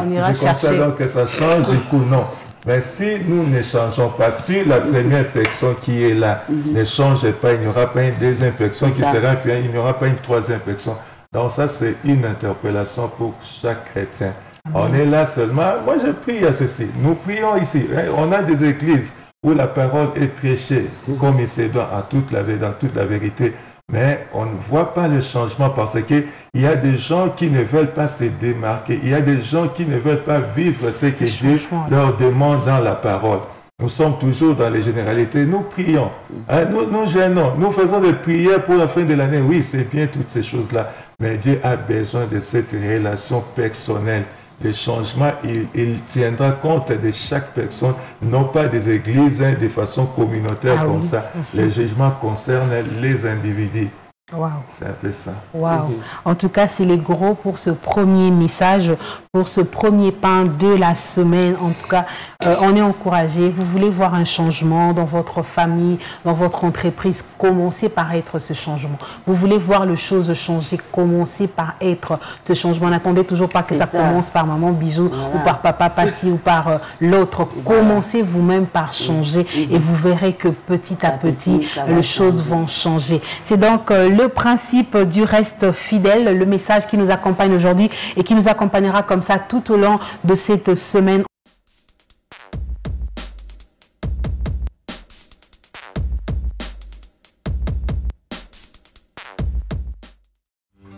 on ira chercher. Donc que ça change, du coup, non. Mais si nous ne changeons pas, si la première personne qui est là ne change pas, il n'y aura pas une deuxième personne qui sera influente, il n'y aura pas une troisième personne. Donc ça, c'est une interpellation pour chaque chrétien. On est là seulement, moi je prie à ceci, nous prions ici, on a des églises où la parole est prêchée comme il se doit dans toute la vérité, mais on ne voit pas le changement parce qu'il y a des gens qui ne veulent pas se démarquer, il y a des gens qui ne veulent pas vivre ce que Dieu leur demande dans la parole. Nous sommes toujours dans les généralités. Nous prions, nous gênons, nous faisons des prières pour la fin de l'année. Oui, c'est bien toutes ces choses-là. Mais Dieu a besoin de cette relation personnelle. Le changement, il tiendra compte de chaque personne, non pas des églises de façon communautaire comme ça. Le jugement concerne les individus. Wow. C'est un peu ça. Wow. En tout cas, c'est le gros pour ce premier message, pour ce premier pain de la semaine. En tout cas, on est encouragé. Vous voulez voir un changement dans votre famille, dans votre entreprise, commencez par être ce changement. Vous voulez voir les choses changer, commencez par être ce changement. N'attendez toujours pas que ça commence par Maman Bijou ou par Papa Pati ou par l'autre. Commencez vous-même par changer et vous verrez que petit à petit, les choses vont changer. C'est donc le principe du reste fidèle, le message qui nous accompagne aujourd'hui et qui nous accompagnera comme ça tout au long de cette semaine.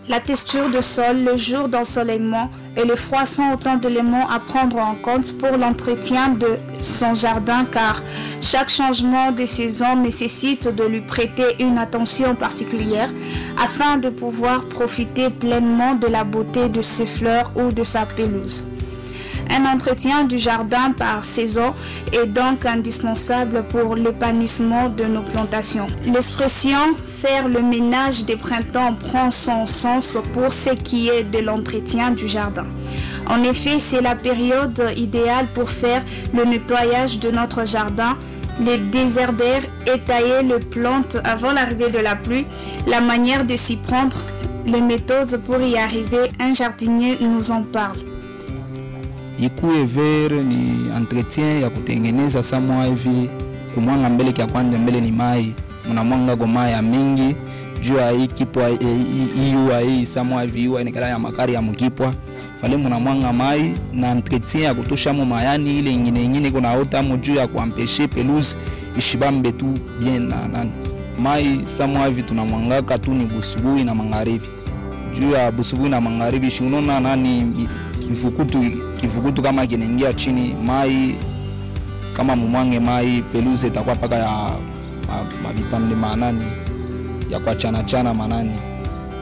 La texture du sol, le jour d'ensoleillement et le froid sont autant d'éléments à prendre en compte pour l'entretien de son jardin, car chaque changement de saison nécessite de lui prêter une attention particulière afin de pouvoir profiter pleinement de la beauté de ses fleurs ou de sa pelouse. Un entretien du jardin par saison est donc indispensable pour l'épanouissement de nos plantations. L'expression « faire le ménage des printemps » prend son sens pour ce qui est de l'entretien du jardin. En effet, c'est la période idéale pour faire le nettoyage de notre jardin, les désherber et tailler les plantes avant l'arrivée de la pluie. La manière de s'y prendre, les méthodes pour y arriver, un jardinier nous en parle. Ikuwe vere ni entretien ya kutengeneza samwa hivi kumwanga mbele kia kwanza mbele ni mai mnamwanga go mai ya mingi jua hii kipwa hii samwa hivi huwa inekala ya makari ya mkipwa fale mnamwanga mai na entretien ya kutosha mu mayani ile ingine kuna ota mu juu ya kuampeshe pelouse ishibambe tu bien na mai samwa hivi tunamwanga tu ni busubuhi na magharibi juu ya busubuhi na magharibi shunona nani kifukutu kama kinaingia chini mai kama mumwange mai peluze itakuwa paka ya mabipamle manani ya kwa chana manani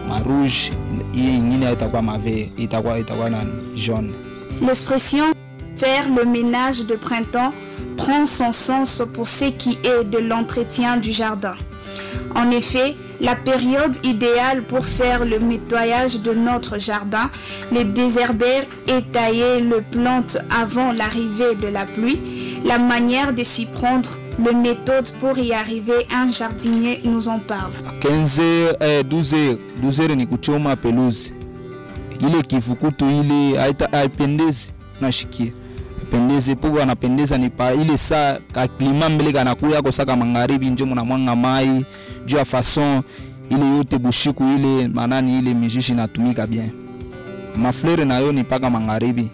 marouge hii nyingine itakuwa mave itakuwa na jaune. L'expression faire le ménage de printemps prend son sens pour ce qui est de l'entretien du jardin. En effet, la période idéale pour faire le nettoyage de notre jardin, les désherber et tailler les plantes avant l'arrivée de la pluie, la manière de s'y prendre, les méthodes pour y arriver, un jardinier nous en parle. 12 heures ni kuchoma peluzi. Ile kifukutu ile haipendezi na shikie. Pendeze pogo anapendeza ni pa ile saa ka klima mbele kanakuya kwa saka magharibi njo mnamwanga mai juu ya façon ile yote bushiku ile manani ile mijishi inatumika bien. Mafleur nayo ni paka magharibi.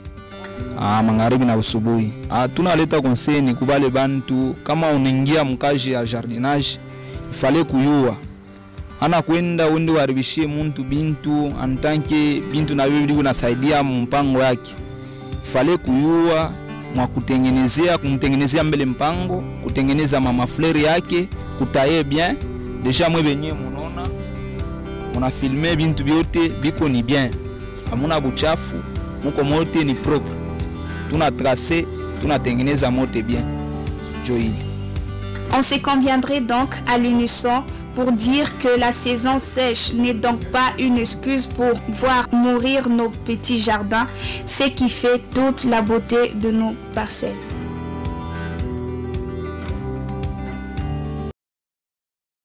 Magharibi na usubuhi. Tunaleta conseil ni kubale bantu kama unaingia mkaji ya jardinage ifale kuyua. Ana kwenda uende waribishie muntu bintu antanke bintu na wewe unasaidia mpango yake. Ifale kuyua mwa kumtengenezea mbele mpango, kutengeneza mama fleur yake, kutaye bien. Deja mwe benye munaona, muna filme bintu biote biko ni bien. Hamuna buchafu, muko mote ni propre. Tuna tracé, tuna tengeneza mote bien. Joili. On se conviendrait donc à l'unisson pour dire que la saison sèche n'est donc pas une excuse pour voir mourir nos petits jardins, ce qui fait toute la beauté de nos parcelles.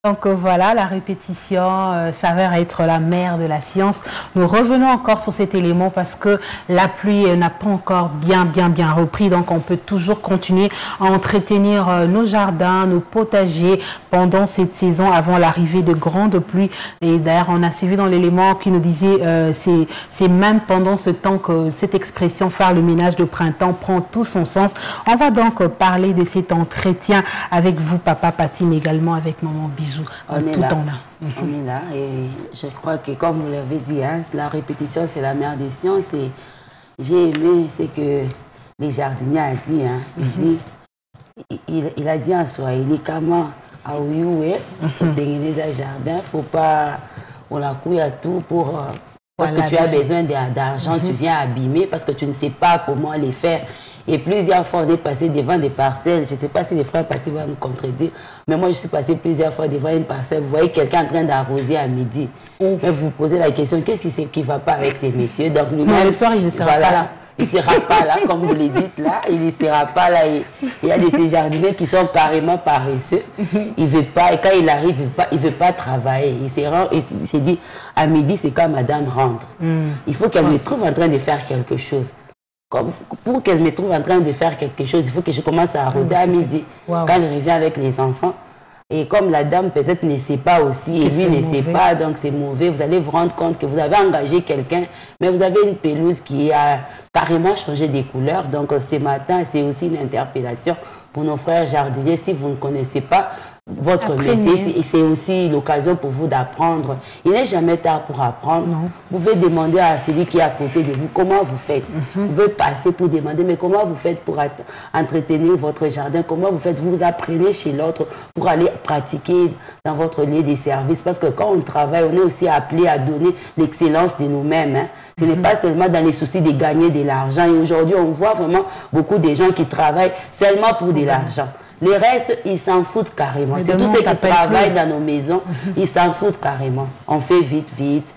Donc voilà, la répétition s'avère être la mère de la science. Nous revenons encore sur cet élément parce que la pluie n'a pas encore bien repris. Donc on peut toujours continuer à entretenir nos jardins, nos potagers pendant cette saison avant l'arrivée de grandes pluies. Et d'ailleurs, on a suivi dans l'élément qui nous disait c'est même pendant ce temps que cette expression faire le ménage de printemps prend tout son sens. On va donc parler de cet entretien avec vous, Papa Pati, mais également avec Maman Bijou. On est là et je crois que comme vous l'avez dit, hein, la répétition c'est la mère des sciences et j'ai aimé ce que les jardiniers a dit. Hein. Il a dit en Swahili comment à Ouyoué, tengeneza jardin, faut pas on la couille à tout pour parce que tu as besoin d'argent, tu viens abîmer parce que tu ne sais pas comment les faire. Et plusieurs fois, on est passé devant des parcelles. Je ne sais pas si les frères Pati vont nous contredire, mais moi, je suis passé plusieurs fois devant une parcelle. Vous voyez quelqu'un en train d'arroser à midi. Mais vous vous posez la question, qu'est-ce qui ne va pas avec ces messieurs? Donc, non, le soir, il ne sera pas là. Il ne sera pas là, comme vous le dites là. Il ne sera pas là. Il y a de ces jardiniers qui sont carrément paresseux. Il ne veut pas, et quand il arrive, il ne veut pas travailler. Il s'est dit, à midi, c'est quand madame rentre. Il faut qu'elle me trouve en train de faire quelque chose. Pour qu'elle me trouve en train de faire quelque chose, il faut que je commence à arroser à midi, quand elle revient avec les enfants. Et comme la dame peut-être ne sait pas aussi, et lui ne sait pas, donc c'est mauvais, vous allez vous rendre compte que vous avez engagé quelqu'un, mais vous avez une pelouse qui a carrément changé des couleurs. Donc ce matin, c'est aussi une interpellation pour nos frères jardiniers. Si vous ne connaissez pas, votre métier, et c'est aussi l'occasion pour vous d'apprendre. Il n'est jamais tard pour apprendre. Non. Vous pouvez demander à celui qui est à côté de vous comment vous faites. Vous pouvez passer pour demander, mais comment vous faites pour entretenir votre jardin, comment vous faites, vous apprenez chez l'autre pour aller pratiquer dans votre lieu de service. Parce que quand on travaille, on est aussi appelé à donner l'excellence de nous-mêmes. Hein. Ce n'est pas seulement dans les soucis de gagner de l'argent. Et aujourd'hui, on voit vraiment beaucoup de gens qui travaillent seulement pour de l'argent. Les restes, ils s'en foutent carrément. C'est tous ceux qui travaillent dans nos maisons, ils s'en foutent carrément. On fait vite, vite.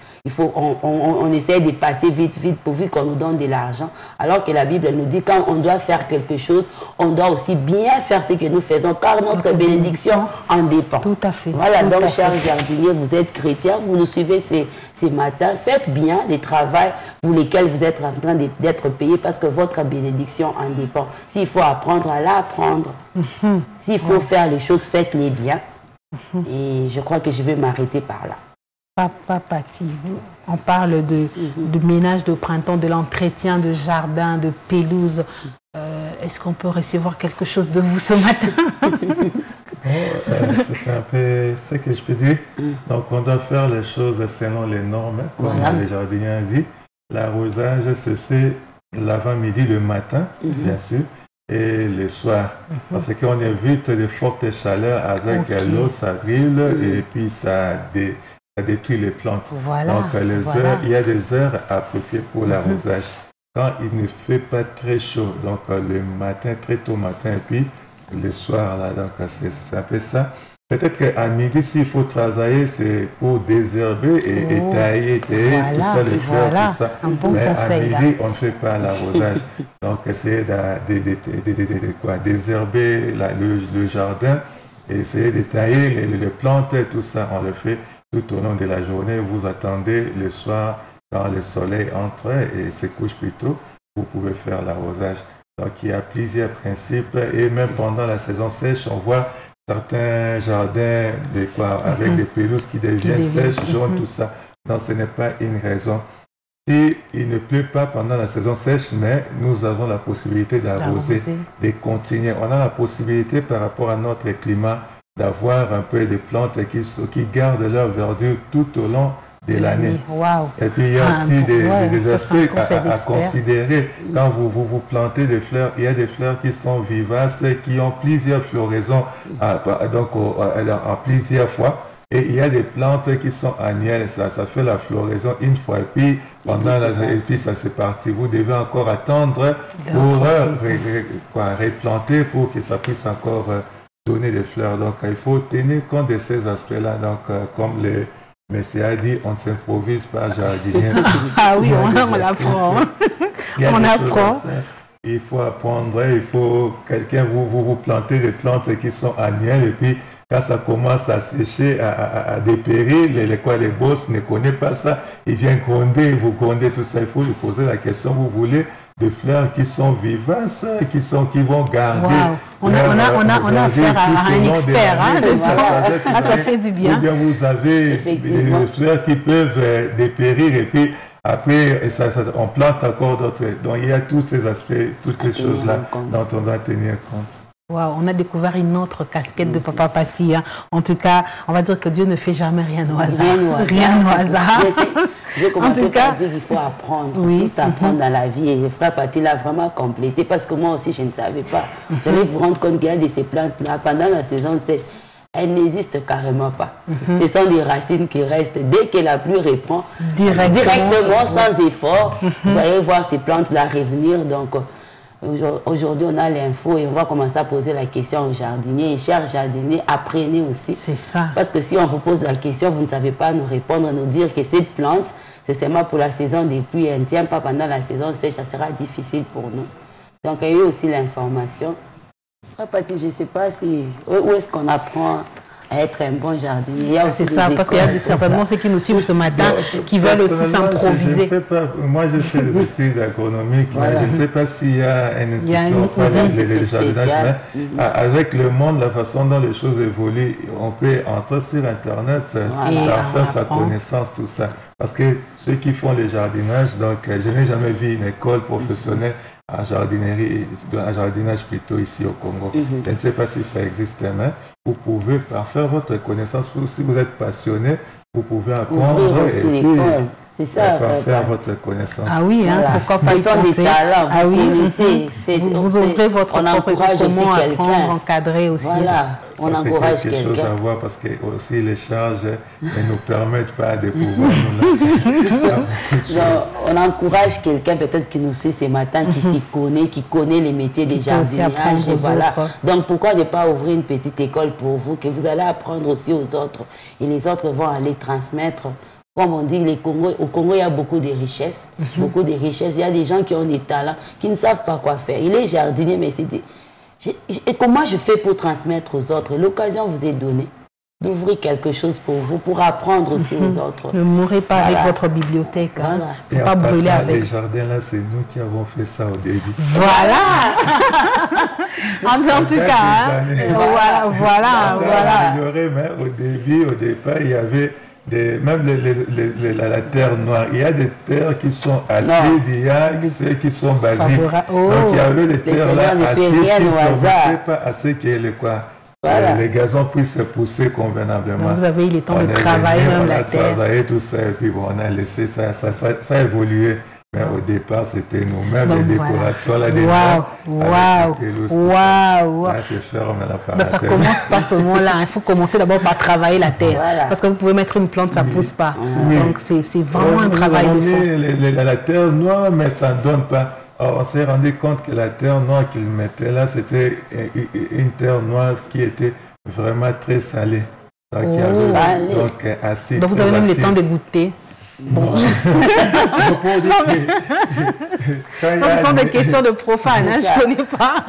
On essaie de passer vite, vite pourvu qu'on nous donne de l'argent. Alors que la Bible nous dit quand on doit faire quelque chose, on doit aussi bien faire ce que nous faisons, car notre bénédiction en dépend. Tout à fait. Voilà, donc, chers jardiniers, vous êtes chrétiens, vous nous suivez ces matins. Faites bien les travaux pour lesquels vous êtes en train d'être payés, parce que votre bénédiction en dépend. S'il faut apprendre à l'apprendre, s'il faut faire les choses, faites-les bien. Et je crois que je vais m'arrêter par là. Papa Pati, on parle de ménage de printemps, de l'entretien de jardin, de pelouse. Est-ce qu'on peut recevoir quelque chose de vous ce matin? C'est un peu ce que je peux dire. Donc, on doit faire les choses selon les normes, comme les jardiniers ont dit. L'arrosage, c'est fait l'avant-midi, le matin, bien sûr, et le soir. Parce qu'on évite de fortes chaleurs avec l'eau, ça brûle et puis ça détruit les plantes. Voilà, donc, il y a des heures appropriées pour l'arrosage. Quand il ne fait pas très chaud, donc le matin, très tôt matin, et puis le soir, là, donc c'est un peu ça. Peut-être qu'à midi, s'il faut travailler, c'est pour désherber et tailler, tout ça, les fleurs, tout ça. Un bon mais conseil, à midi, on ne fait pas l'arrosage. Donc, essayer de désherber le jardin et essayer de tailler les plantes, tout ça, on le fait tout au long de la journée. Vous attendez le soir, quand le soleil entre et se couche plus tôt, vous pouvez faire l'arrosage. Donc, il y a plusieurs principes et même pendant la saison sèche, on voit certains jardins avec des pelouses qui deviennent sèches, jaunes, tout ça. Donc, ce n'est pas une raison. Si il ne pleut pas pendant la saison sèche, mais nous avons la possibilité d'arroser, de continuer. On a la possibilité par rapport à notre climat d'avoir un peu de plantes qui gardent leur verdure tout au long de l'année. Wow. Et puis il y a aussi des aspects à considérer. Quand vous plantez des fleurs, il y a des fleurs qui sont vivaces, qui ont plusieurs floraisons en plusieurs fois. Et il y a des plantes qui sont annuelles, ça fait la floraison une fois et puis et puis ça c'est parti. Vous devez encore attendre pour replanter pour que ça puisse encore donner des fleurs. Donc il faut tenir compte de ces aspects-là. Donc comme le monsieur a dit, on ne s'improvise pas jardinier. Ah oui, on l'apprend. On apprend. Il faut apprendre, il faut vous plantez des plantes qui sont annuelles et puis quand ça commence à sécher, à dépérir, les bosses ne connaissent pas ça, ils viennent gronder, vous grondez tout ça. Il faut lui poser la question, vous voulez des fleurs qui sont vivaces, qui vont garder. Wow. On a affaire à un expert. Ça fait du bien. Ou bien vous avez des fleurs qui peuvent dépérir et puis après, on plante encore d'autres. Donc il y a tous ces aspects, toutes ces choses-là dont on doit tenir compte. Wow, on a découvert une autre casquette de Papa Pati. Hein. En tout cas, on va dire que Dieu ne fait jamais rien au hasard. Rien au hasard. J'ai commencé par dire qu'il faut apprendre. Tout s'apprend dans la vie. Et le frère Pati l'a vraiment complété parce que moi aussi, je ne savais pas. Vous allez vous rendre compte qu'il y a de ces plantes-là pendant la saison sèche. Elles n'existent carrément pas. Ce sont des racines qui restent. Dès que la pluie reprend, directement sans effort, vous allez voir ces plantes-là revenir. Donc, aujourd'hui, on a l'info et on va commencer à poser la question aux jardiniers. Et chers jardiniers, apprenez aussi. C'est ça. Parce que si on vous pose la question, vous ne savez pas nous répondre, nous dire que cette plante, c'est seulement pour la saison des pluies. Elle ne tient pas pendant la saison sèche, ça sera difficile pour nous. Donc, il y a eu aussi l'information. Je ne sais pas où est-ce qu'on apprend à être un bon jardinier. C'est ça, parce qu'il y a certainement ceux qui nous suivent ce matin qui veulent aussi s'improviser. Je ne sais pas, moi j'ai fait des études agronomiques, je ne sais pas s'il y a une institution pour les jardinages, mais avec le monde, la façon dont les choses évoluent, on peut entrer sur Internet, faire sa connaissance, tout ça. Parce que ceux qui font les jardinages, donc je n'ai jamais vu une école professionnelle en jardinerie, en jardinage plutôt ici au Congo. Je ne sais pas si ça existe, mais vous pouvez faire votre connaissance. Si vous êtes passionné, vous pouvez apprendre et puis c'est ça, faire votre connaissance. Ah oui, hein, voilà. pourquoi pas y penser. Ah oui, vous ouvrez votre propre comment apprendre, encadrer aussi. Voilà, on encourage quelqu'un. C'est quelque chose à voir parce que aussi les charges ne nous permettent pas de pouvoir nous lancer. On encourage quelqu'un peut-être qui nous suit ce matin, qui s'y connaît, qui connaît les métiers des jardinages. Voilà. Donc pourquoi ne pas ouvrir une petite école pour vous, que vous allez apprendre aussi aux autres et les autres vont aller transmettre. Comme on dit, au Congo, il y a beaucoup de richesses. Beaucoup de richesses. Il y a des gens qui ont des talents, qui ne savent pas quoi faire. Il est jardinier, mais c'est dit, comment je fais pour transmettre aux autres? L'occasion vous est donnée d'ouvrir quelque chose pour vous, pour apprendre aussi aux autres. Ne mourrez pas avec votre bibliothèque. Il ne faut pas brûler avec. Les jardins, là, c'est nous qui avons fait ça au début. Voilà. En tout cas, voilà. Mais au départ, il y avait même la terre noire. Il y a des terres qui sont acides, il y a ceux qui sont basiques. Donc il y avait des terres là acides qui ne permettaient pas assez que les gazons puissent se pousser convenablement. Donc vous avez eu le temps de travailler même la terre. On a travaillé tout ça et puis bon, on a laissé ça a évolué. Mais au départ, c'était nous-mêmes, les décorations, là, des ça commence pas ce moment-là. Il faut commencer d'abord par travailler la terre. Parce que vous pouvez mettre une plante, ça ne pousse pas. Donc, c'est vraiment un travail de fond. La terre noire, mais ça ne donne pas. Alors, on s'est rendu compte que la terre noire qu'ils mettaient là, c'était une terre noire qui était vraiment très salée. Donc, acide. Donc, vous avez même le temps de goûter. Bon. Ce sont des questions de profane, hein, je ne connais pas.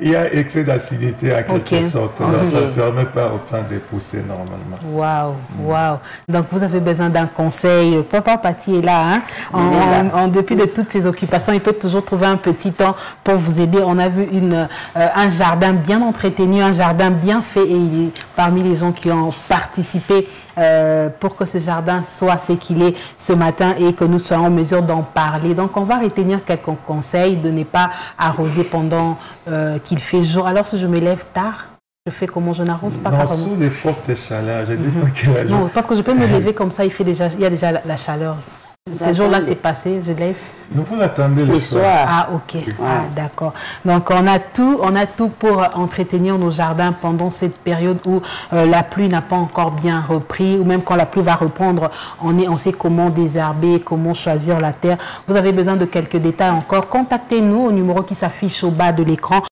Il y a excès d'acidité à quelque sorte, donc ça ne permet pas aux plantes de pousser normalement. Waouh. Donc vous avez besoin d'un conseil. Papa Pati est là. Hein? Depuis de toutes ses occupations, il peut toujours trouver un petit temps pour vous aider. On a vu un jardin bien entretenu, un jardin bien fait et il est parmi les gens qui ont participé pour que ce jardin soit ce qu'il est ce matin et que nous soyons en mesure d'en parler. Donc on va retenir quelques conseils de ne pas arroser pendant qu'il fait jour. Alors si je me lève tard, je fais comment? Je n'arrose pas carrément. Sous des fortes chaleurs, je dis pas qu'il y a non, parce que je peux me lever comme ça, il y a déjà la chaleur. Ces jours-là, c'est passé, je laisse. Nous vous attendez le soir. Ah, ok. Ah, d'accord. Donc, on a tout pour entretenir nos jardins pendant cette période où la pluie n'a pas encore bien repris, ou même quand la pluie va reprendre, on sait comment désherber, comment choisir la terre. Vous avez besoin de quelques détails encore. Contactez-nous au numéro qui s'affiche au bas de l'écran.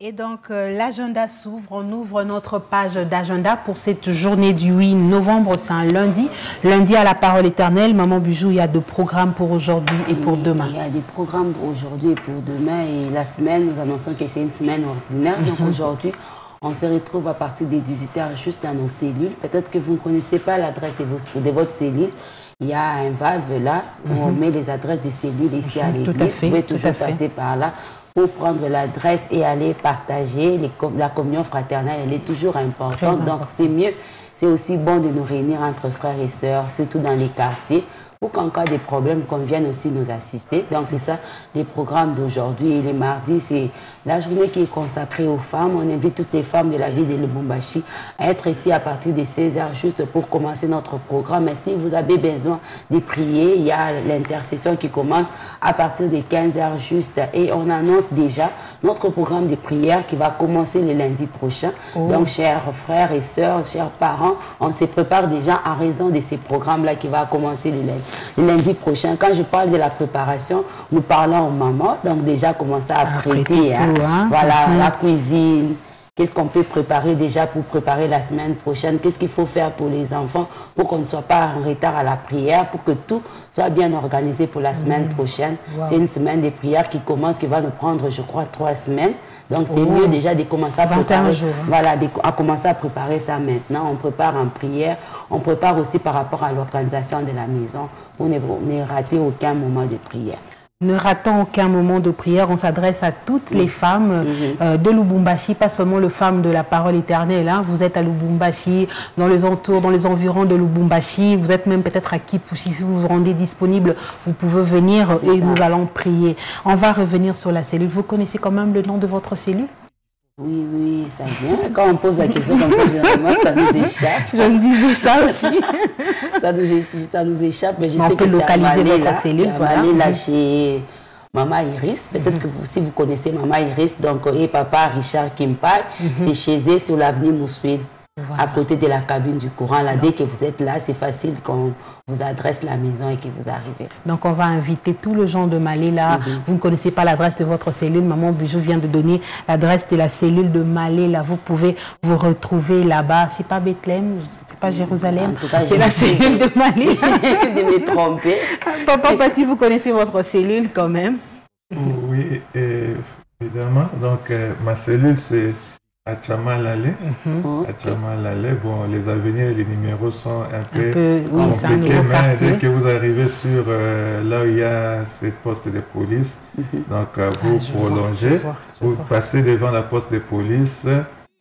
Et donc, l'agenda s'ouvre. On ouvre notre page d'agenda pour cette journée du 8 novembre. C'est un lundi. Lundi à la parole éternelle. Maman Bijou, il y a des programmes pour aujourd'hui et pour demain. Il y a des programmes pour aujourd'hui et pour demain. Et la semaine, nous annonçons que c'est une semaine ordinaire. Donc aujourd'hui, on se retrouve à partir des 18h juste dans nos cellules. Peut-être que vous ne connaissez pas l'adresse de votre cellule. Il y a un valve là où on met les adresses des cellules ici à l'église. Vous pouvez toujours passer par là pour prendre l'adresse et aller partager la communion fraternelle. Elle est toujours importante. Donc c'est mieux, c'est aussi bon de nous réunir entre frères et sœurs, surtout dans les quartiers, pour qu'en cas de problème, qu'on vienne aussi nous assister. Donc c'est ça, les programmes d'aujourd'hui. Et les mardis, c'est la journée qui est consacrée aux femmes. On invite toutes les femmes de la ville de Lubumbashi à être ici à partir de 16h juste pour commencer notre programme. Et si vous avez besoin de prier, il y a l'intercession qui commence à partir de 15h juste. Et on annonce déjà notre programme de prière qui va commencer le lundi prochain. Donc chers frères et sœurs, chers parents, on se prépare déjà à raison de ces programmes-là qui va commencer le lundi prochain. Quand je parle de la préparation, nous parlons aux mamans, donc déjà commencer à prêter, voilà, la cuisine. Qu'est-ce qu'on peut préparer déjà pour préparer la semaine prochaine? Qu'est-ce qu'il faut faire pour les enfants pour qu'on ne soit pas en retard à la prière, pour que tout soit bien organisé pour la semaine prochaine? C'est une semaine de prière qui commence, qui va nous prendre, je crois, 3 semaines. Donc c'est mieux déjà de commencer à préparer. Voilà, à commencer à préparer ça maintenant. On prépare en prière. On prépare aussi par rapport à l'organisation de la maison pour ne rater aucun moment de prière. Ne ratons aucun moment de prière. On s'adresse à toutes les femmes de Lubumbashi, pas seulement les femmes de la parole éternelle. Hein. Vous êtes à Lubumbashi, dans les environs de Lubumbashi. Vous êtes même peut-être à Kipushi. Si vous vous rendez disponible, vous pouvez venir et nous allons prier. On va revenir sur la cellule. Vous connaissez quand même le nom de votre cellule? Oui, oui, ça vient. Quand on pose la question comme ça, généralement, ça nous échappe. Je me disais ça aussi. ça nous échappe, mais je sais on peut que localiser votre cellule. Voilà. Là chez Maman Iris. Peut-être que vous, si vous connaissez Maman Iris, donc, et papa Richard Kimpai, c'est chez eux sur l'avenue Moussuil. Voilà. À côté de la cabine du courant. Là, dès que vous êtes là, c'est facile qu'on vous adresse la maison et que vous arrivez. Donc, on va inviter tous les gens de Malé là. Vous ne connaissez pas l'adresse de votre cellule. Maman Bijou vient de donner l'adresse de la cellule de Malé là. Vous pouvez vous retrouver là-bas. C'est pas Bethléem, c'est pas Jérusalem. C'est la cellule de Malé. De me tromper. Papa Pati, vous connaissez votre cellule quand même? Oui, évidemment. Donc, ma cellule, c'est à Tchamalale. À Tchamalale, bon, les avenirs, les numéros sont un peu compliqués, mais dès que vous arrivez sur là où il y a cette poste de police, donc vous prolongez, vous passez devant la poste de police,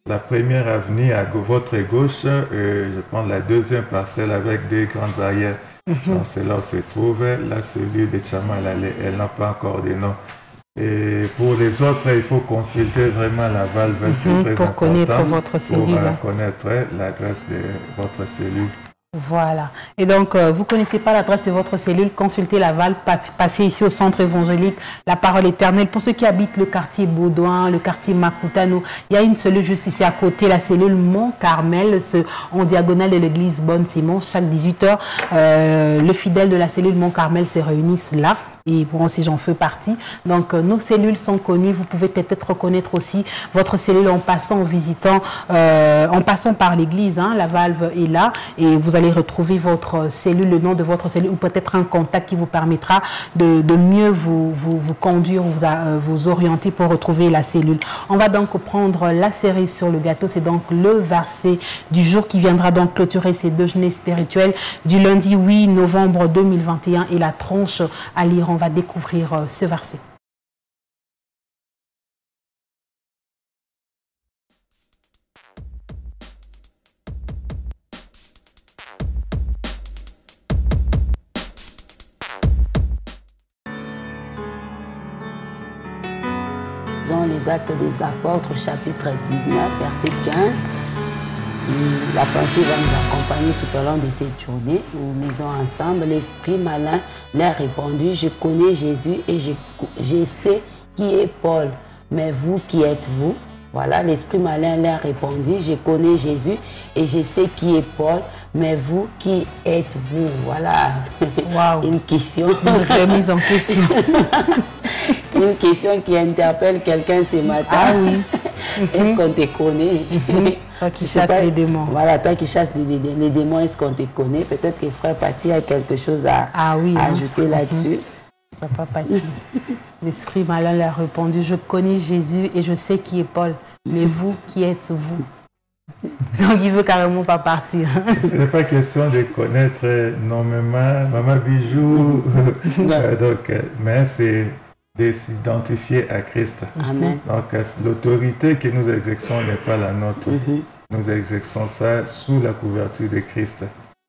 la première avenue à votre gauche, je prends la deuxième parcelle avec des grandes barrières. Donc c'est là où se trouve la cellule de Tchamalale. Elle n'a pas encore de nom. Et pour les autres, il faut consulter vraiment la valve, c'est très important connaître votre cellule. Pour connaître l'adresse de votre cellule. Voilà. Et donc, vous ne connaissez pas l'adresse de votre cellule, consultez la valve, passez ici au centre évangélique, la parole éternelle. Pour ceux qui habitent le quartier Baudouin, le quartier Makutano, il y a une cellule juste ici à côté, la cellule Mont-Carmel, en diagonale de l'église Bonne-Simon. Chaque 18h, le fidèle de la cellule Mont-Carmel se réunissent là. Et bon, aussi j'en fais partie. Donc, nos cellules sont connues. Vous pouvez peut-être reconnaître aussi votre cellule en passant, en visitant, en passant par l'église. Hein, la valve est là et vous allez retrouver votre cellule, le nom de votre cellule ou peut-être un contact qui vous permettra de mieux vous conduire, vous orienter pour retrouver la cellule. On va donc prendre la cerise sur le gâteau. C'est donc le verset du jour qui viendra donc clôturer ces déjeuners spirituels du lundi 8 novembre 2021 et la tranche à lire. On va découvrir ce verset. Dans les Actes des Apôtres, chapitre 19, verset 15. La pensée va nous accompagner tout au long de cette journée. Nous lisons ensemble. L'esprit malin leur répondit, je connais Jésus et je sais qui est Paul. Mais vous, qui êtes-vous? Voilà, l'esprit malin leur répondit, je connais Jésus et je sais qui est Paul. Mais vous, qui êtes-vous? Voilà. Wow. Une question. Une remise en question. Une question qui interpelle quelqu'un ce matin. Ah oui. Est-ce qu'on te connaît? Toi qui chasses les démons. Voilà, toi qui chasses les démons, est-ce qu'on te connaît? Peut-être que frère Pati a quelque chose à ajouter là-dessus. Papa Pati, l'esprit malin lui a répondu, je connais Jésus et je sais qui est Paul. Mais vous, qui êtes-vous? Donc il veut carrément pas partir. Ce n'est pas question de connaître nommément Maman Bijou, mais c'est de s'identifier à Christ. Amen. Donc l'autorité que nous exerçons n'est pas la nôtre. Nous exerçons ça sous la couverture de Christ.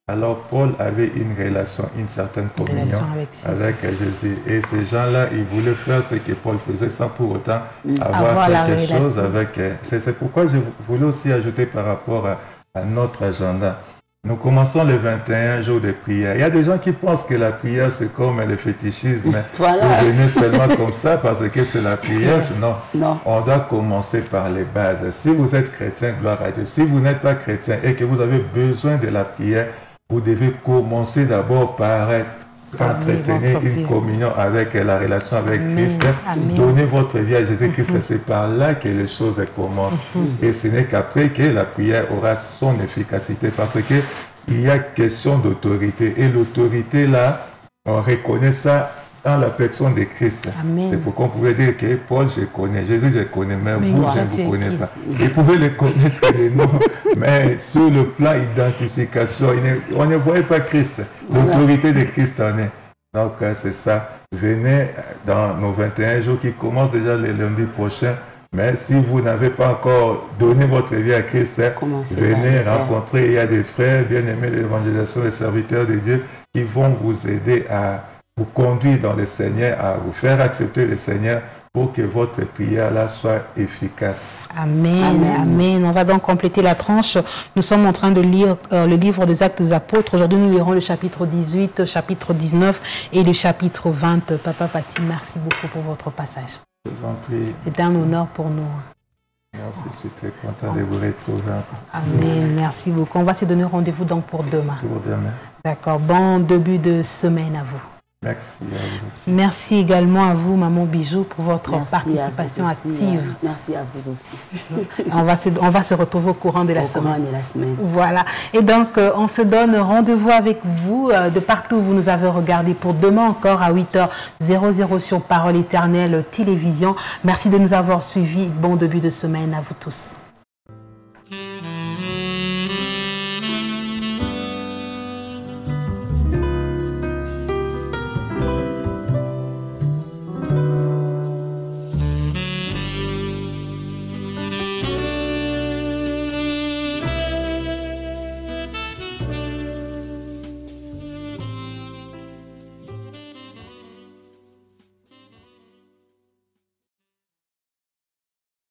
Alors Paul avait une relation, une certaine communion avec Jésus. Et ces gens-là, ils voulaient faire ce que Paul faisait sans pour autant avoir quelque chose avec... C'est pourquoi je voulais aussi ajouter par rapport à notre agenda. Nous commençons les 21 jours de prière. Il y a des gens qui pensent que la prière, c'est comme le fétichisme. Voilà. Vous venez seulement comme ça parce que c'est la prière. Non, on doit commencer par les bases. Si vous êtes chrétien, gloire à Dieu. Si vous n'êtes pas chrétien et que vous avez besoin de la prière, vous devez commencer d'abord par entretenir une communion avec la relation avec Christ. Donnez votre vie à Jésus-Christ. C'est par là que les choses commencent. Et ce n'est qu'après que la prière aura son efficacité. Parce qu'il y a question d'autorité. Et l'autorité, là, on reconnaît ça dans la personne de Christ. C'est pourquoi on pouvait dire que Paul, je connais, Jésus, je connais, mais vous, je ne vous connais pas. Vous pouvez le connaître les noms, mais sur le plan identification, on ne voyait pas Christ. L'autorité de Christ en est. Donc, c'est ça. Venez dans nos 21 jours qui commencent déjà le lundi prochain. Mais si vous n'avez pas encore donné votre vie à Christ, venez rencontrer. Il y a des frères bien-aimés de l'évangélisation, des serviteurs de Dieu qui vont vous aider à vous conduire dans le Seigneur, à vous faire accepter le Seigneur pour que votre prière là soit efficace. Amen, amen, amen. On va donc compléter la tranche. Nous sommes en train de lire le livre des Actes des Apôtres. Aujourd'hui, nous lirons le chapitre 18, chapitre 19 et le chapitre 20. Papa Paty, merci beaucoup pour votre passage. Je vous en prie. C'est un honneur pour nous. Merci, je suis très content de vous retrouver. Amen, merci beaucoup. On va se donner rendez-vous donc pour demain. Pour demain. D'accord, bon début de semaine à vous. Merci à vous aussi. Merci également à vous, Maman Bijou, pour votre participation active. Merci à vous aussi. On va se retrouver au courant de la semaine. Voilà. Et donc, on se donne rendez-vous avec vous de partout où vous nous avez regardé pour demain encore à 8h00 sur Parole Éternelle Télévision. Merci de nous avoir suivis. Bon début de semaine à vous tous.